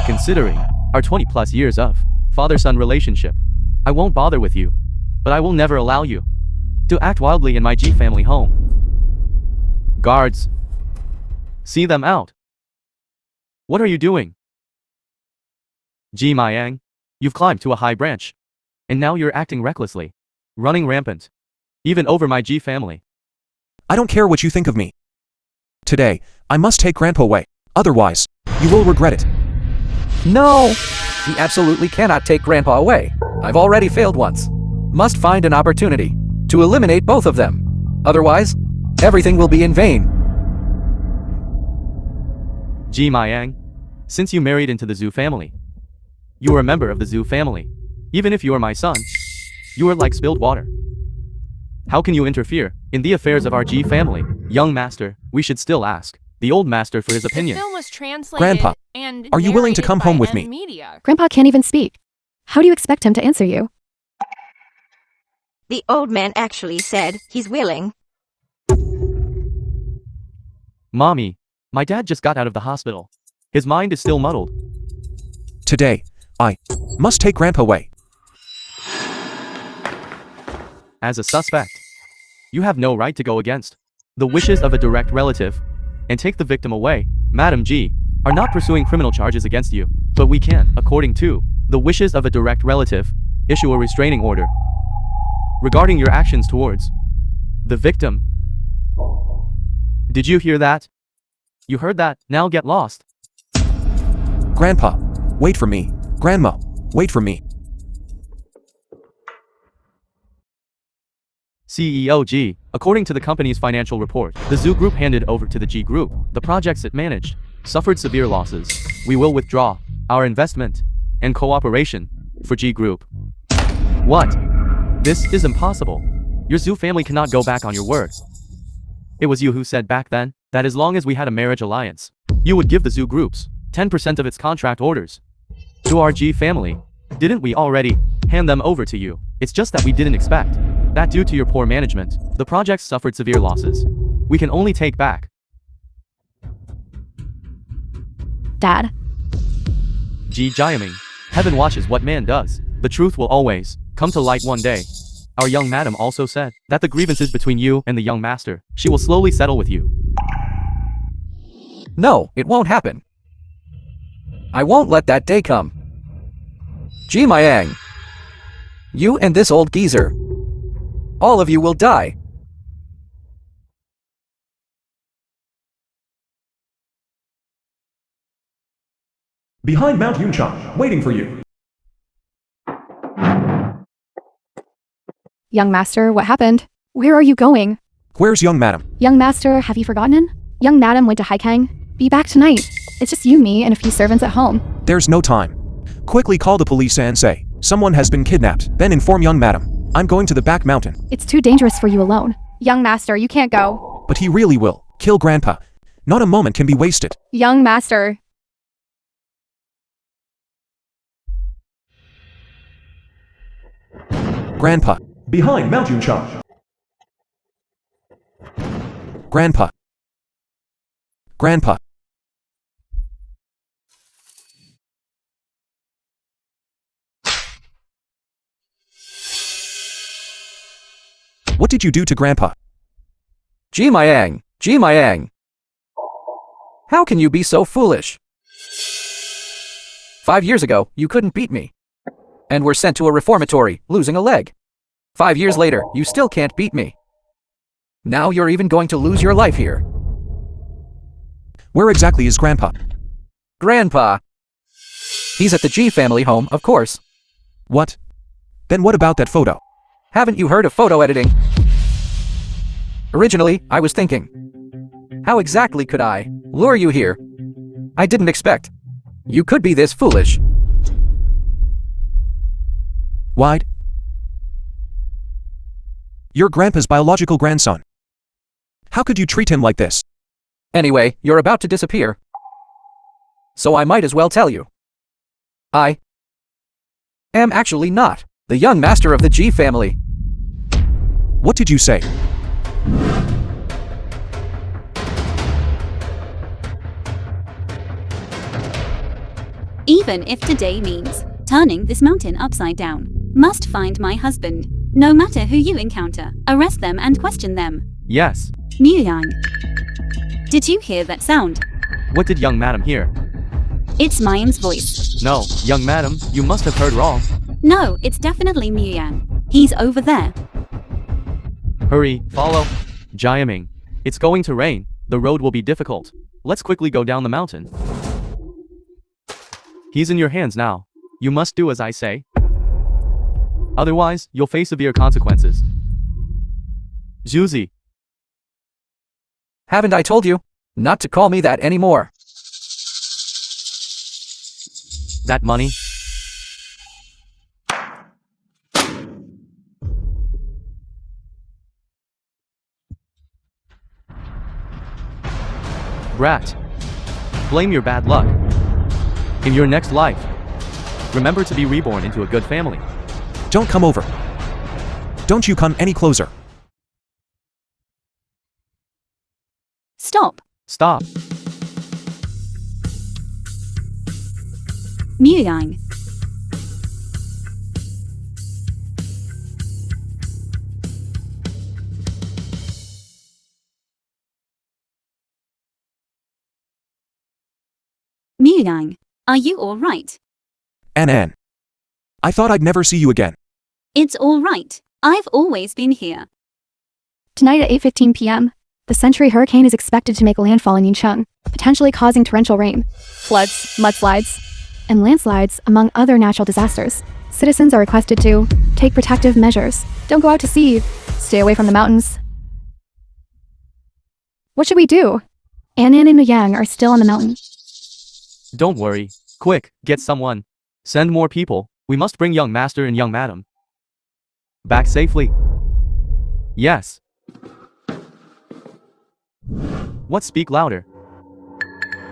Considering our 20 plus years of father-son relationship, I won't bother with you, but I will never allow you to act wildly in my G family home. Guards, see them out. What are you doing? Ji Mayang, you've climbed to a high branch, and now you're acting recklessly, running rampant, even over my G family.
I don't care what you think of me. Today, I must take Grandpa away. Otherwise, you will regret it.
No! He absolutely cannot take Grandpa away. I've already failed once. Must find an opportunity to eliminate both of them. Otherwise, everything will be in vain.
Ji Mayang, since you married into the Zhu family, you are a member of the Zhu family. Even if you are my son, you are like spilled water. How can you interfere in the affairs of our G family? Young master, we should still ask the old master for his opinion.
The film was translated
Grandpa,
and
are you willing to
narrated
come
by
home with
M
me?
Media.
Grandpa can't even speak. How do you expect him to answer you?
The old man actually said he's willing.
Mommy, my dad just got out of the hospital. His mind is still muddled.
Today, I must take Grandpa away.
As a suspect, you have no right to go against the wishes of a direct relative and take the victim away. Madam G are not pursuing criminal charges against you, but we can, according to the wishes of a direct relative, issue a restraining order regarding your actions towards the victim. Did you hear that? You heard that? Now get lost.
Grandpa, wait for me. Grandma, wait for me.
CEO G, according to the company's financial report, the Zhu Group handed over to the G Group the projects it managed, suffered severe losses. We will withdraw our investment and cooperation for G Group. What? This is impossible. Your Zhu family cannot go back on your word. It was you who said back then that as long as we had a marriage alliance, you would give the Zhu Groups 10% of its contract orders to our G family. Didn't we already hand them over to you? It's just that we didn't expect that due to your poor management, the projects suffered severe losses. We can only take back.
Dad.
Ji Jiaming, heaven watches what man does. The truth will always come to light one day. Our young madam also said that the grievances between you and the young master, she will slowly settle with you.
No, it won't happen. I won't let that day come. Ji Mayang. You and this old geezer. All of you will die.
Behind Mount Yunchang, waiting for you.
Young master, what happened? Where are you going?
Where's young madam?
Young master, have you forgotten? Young madam went to Haikang. Be back tonight. It's just you, me, and a few servants at home.
There's no time. Quickly call the police and say, someone has been kidnapped. Then inform young madam. I'm going to the back mountain.
It's too dangerous for you alone. Young master, you can't go.
But he really will. Kill Grandpa. Not a moment can be wasted.
Young master.
Grandpa. Behind Mount Yunchang. Grandpa. Grandpa. What did you do to Grandpa?
Ji Mayang. Ji Mayang. How can you be so foolish? 5 years ago, you couldn't beat me. And were sent to a reformatory, losing a leg. 5 years later, you still can't beat me. Now you're even going to lose your life here.
Where exactly is Grandpa?
Grandpa. He's at the G family home, of course.
What? Then what about that photo?
Haven't you heard of photo editing? Originally, I was thinking, how exactly could I lure you here? I didn't expect you could be this foolish.
Why? You're Grandpa's biological grandson. How could you treat him like this?
Anyway, you're about to disappear. So I might as well tell you. I am actually not the young master of the G family.
What did you say?
Even if today means turning this mountain upside down, must find my husband. No matter who you encounter, arrest them and question them.
Yes.
Muyang. Did you hear that sound?
What did young madam hear?
It's Mayan's voice.
No, young madam, you must have heard wrong.
No, it's definitely Muyang. He's over there.
Hurry, follow. Jiaming. It's going to rain. The road will be difficult. Let's quickly go down the mountain. He's in your hands now. You must do as I say. Otherwise, you'll face severe consequences. Zhuzi.
Haven't I told you not to call me that anymore?
That money? Brat. Blame your bad luck. In your next life, remember to be reborn into a good family.
Don't come over. Don't you come any closer.
Stop.
Stop.
Muyang. Muyang, are you all right?
Ann. I thought I'd never see you again.
It's all right. I've always been here.
Tonight at 8:15 p.m., the Century Hurricane is expected to make landfall in Yinchuan, potentially causing torrential rain, floods, mudslides, and landslides, among other natural disasters. Citizens are requested to take protective measures. Don't go out to sea. Stay away from the mountains. What should we do? Ann and Yang are still on the mountain.
Don't worry. Quick, get someone. Send more people. We must bring young master and young madam back safely. Yes. What? Speak louder.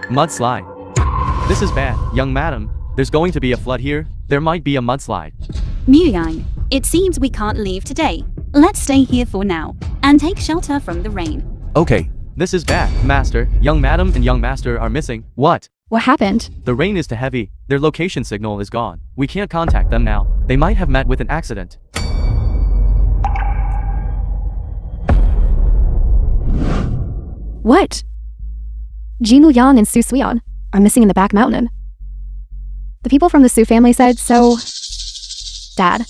Mudslide. This is bad, young madam. There's going to be a flood here. There might be a mudslide.
Muyang, it seems we can't leave today. Let's stay here for now and take shelter from the rain.
Okay.
This is bad, master. Young madam and young master are missing. What?
What happened?
The rain is too heavy. Their location signal is gone. We can't contact them now. They might have met with an accident.
What? Jimu Yang and Su Suyeon are missing in the back mountain. The people from the Su family said so. Dad,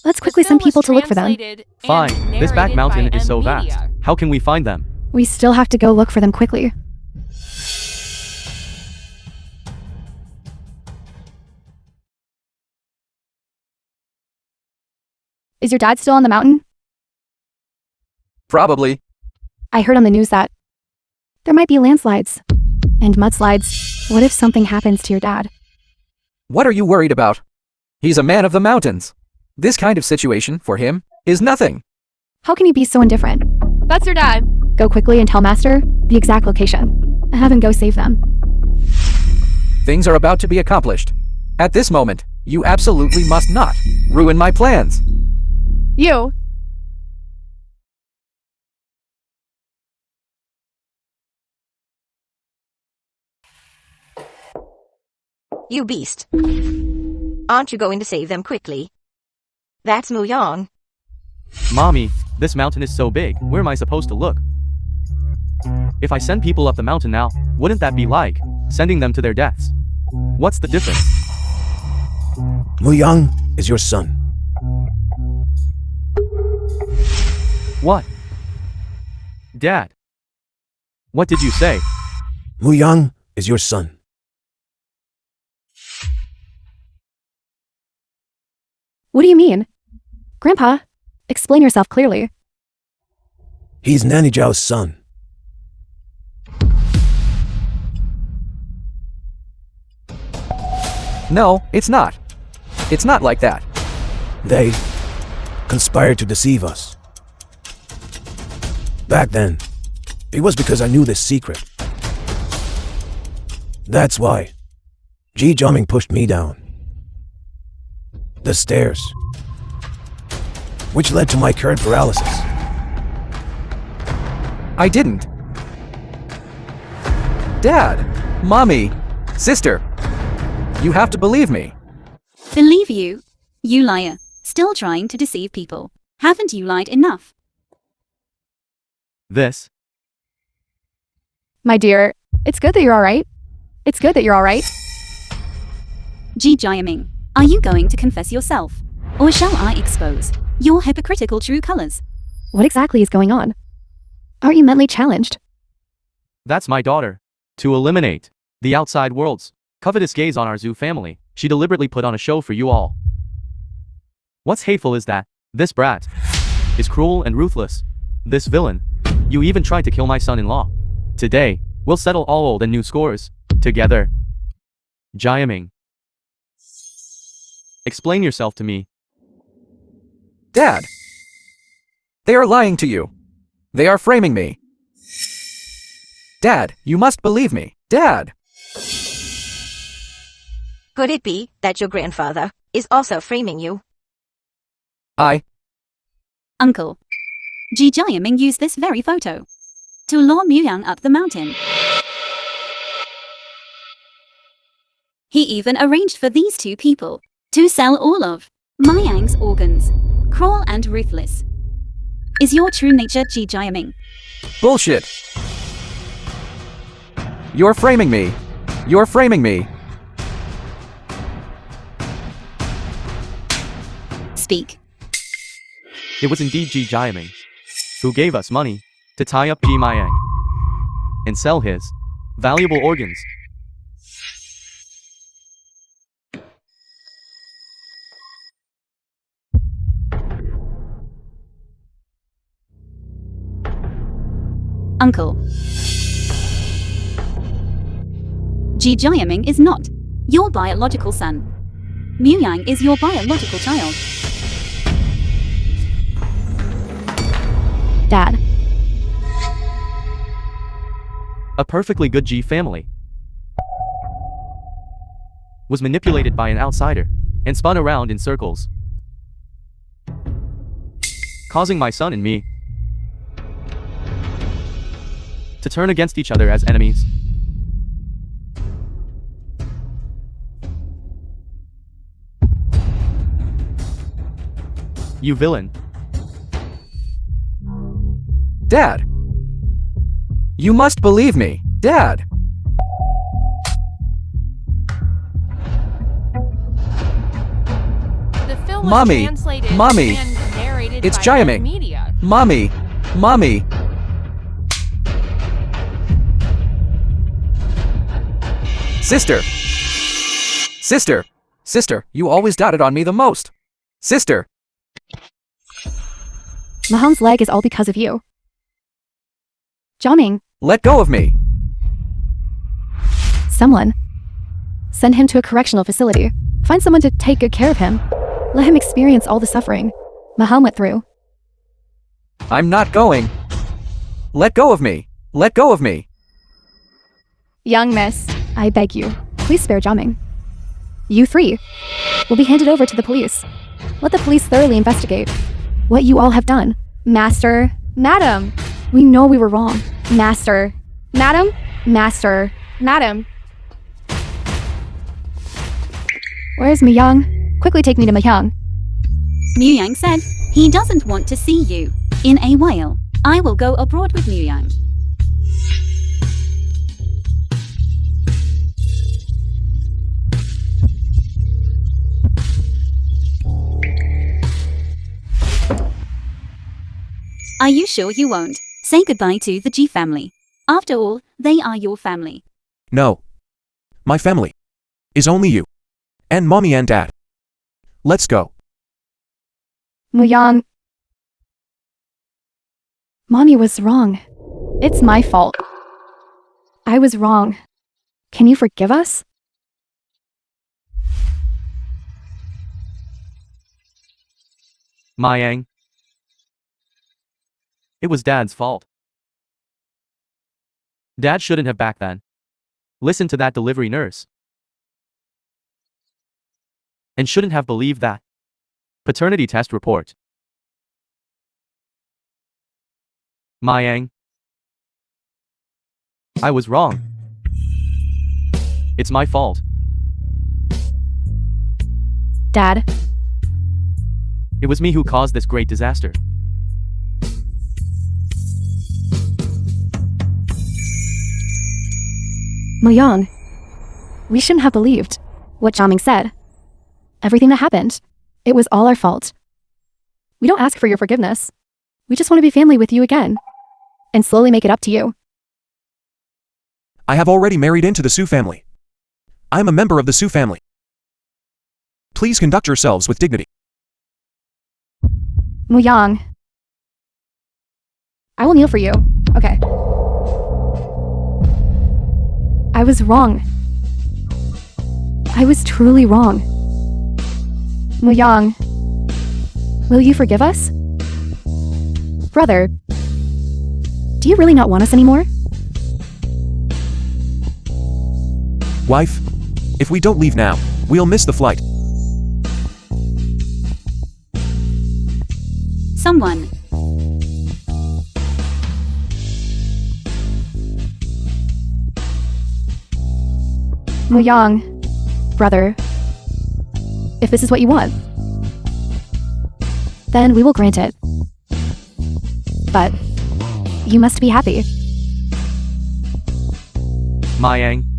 let's quickly send people to look for them.
Fine. This back mountain is so vast. How can we find them?
We still have to go look for them quickly. Is your dad still on the mountain?
Probably.
I heard on the news that there might be landslides and mudslides. What if something happens to your dad?
What are you worried about? He's a man of the mountains. This kind of situation, for him, is nothing.
How can you be so indifferent? That's your dad. Go quickly and tell Master the exact location, and have him go save them.
Things are about to be accomplished. At this moment, you absolutely must not ruin my plans.
You!
You beast. Aren't you going to save them quickly? That's Muyang.
Mommy, this mountain is so big. Where am I supposed to look? If I send people up the mountain now, wouldn't that be like sending them to their deaths? What's the difference?
Muyang is your son.
What? Dad. What did you say?
Muyang is your son.
What do you mean? Grandpa, explain yourself clearly.
He's Nanny Zhao's son.
No, it's not. It's not like that.
They conspired to deceive us. Back then, It was because I knew this secret. That's why. Ji Jiaming pushed me down the stairs, which led to my current paralysis.
I didn't. Dad, Mommy, Sister, you have to believe me.
Believe you? You liar. Still trying to deceive people. Haven't you lied enough?
This.
My dear, it's good that you're alright. It's good that you're alright.
Ji Jiaming, are you going to confess yourself? Or shall I expose your hypocritical true colors?
What exactly is going on? Aren't you mentally challenged?
That's my daughter. To eliminate the outside world's covetous gaze on our zoo family, she deliberately put on a show for you all. What's hateful is that this brat is cruel and ruthless. This villain. You even tried to kill my son-in-law. Today, we'll settle all old and new scores together. Jiaming. Explain yourself to me.
Dad, they are lying to you. They are framing me. Dad, you must believe me. Dad!
Could it be that your grandfather is also framing you?
Uncle. Ji Jiaming used this very photo to lure Muyang up the mountain. He even arranged for these two people to sell all of Muyang's organs. Cruel and ruthless. Is your true nature Ji Jiaming?
Bullshit! You're framing me. You're framing me.
Speak.
It was indeed Ji Jiaming who gave us money to tie up Ji Mayang and sell his valuable organs.
Uncle. Ji Jiaming is not your biological son. Muyang is your biological child.
Dad.
A perfectly good Ji family was manipulated by an outsider and spun around in circles, causing my son and me to turn against each other as enemies. You villain.
Dad! You must believe me. Dad!
The film was
Mommy,
translated
Mommy,
and narrated
it's
by
Jiaming.
media.
Mommy! Mommy! Sister! Sister! Sister, you always doubted on me the most. Sister!
Mahong's leg is all because of you. Jiaming,
Let go of me.
someone. Send him to a correctional facility. Find someone to take good care of him. Let him experience all the suffering Mahong went through.
I'm not going. Let go of me. Let go of me.
Young miss, I beg you, please spare Jiaming. You three will be handed over to the police. Let the police thoroughly investigate what you all have done. Master, Madam, we know we were wrong. Master, Madam, Master, Madam. Where's Muyang? Quickly take me to Muyang.
Muyang said he doesn't want to see you. In a while, I will go abroad with Muyang. Are you sure you won't say goodbye to the G family? After all, they are your family.
No. My family is only you. And Mommy and Dad. Let's go.
Muyang. Mommy was wrong. It's my fault. I was wrong. Can you forgive us?
Mayang. It was Dad's fault. Dad shouldn't have back then. Listen to that delivery nurse. And shouldn't have believed that. Paternity test report. Mayang. I was wrong. It's my fault.
Dad,
It was me who caused this great disaster.
Moyang, we shouldn't have believed what Jiaming said. Everything that happened, it was all our fault. We don't ask for your forgiveness. We just want to be family with you again and slowly make it up to you.
I have already married into the Su family. I am a member of the Su family. Please conduct yourselves with dignity.
Moyang, I will kneel for you. Okay. I was wrong. I was truly wrong. Moyang, will you forgive us? Brother, do you really not want us anymore?
Wife, if we don't leave now, we'll miss the flight.
Someone.
Moyang, brother, if this is what you want, then we will grant it. But you must be happy.
Mayang.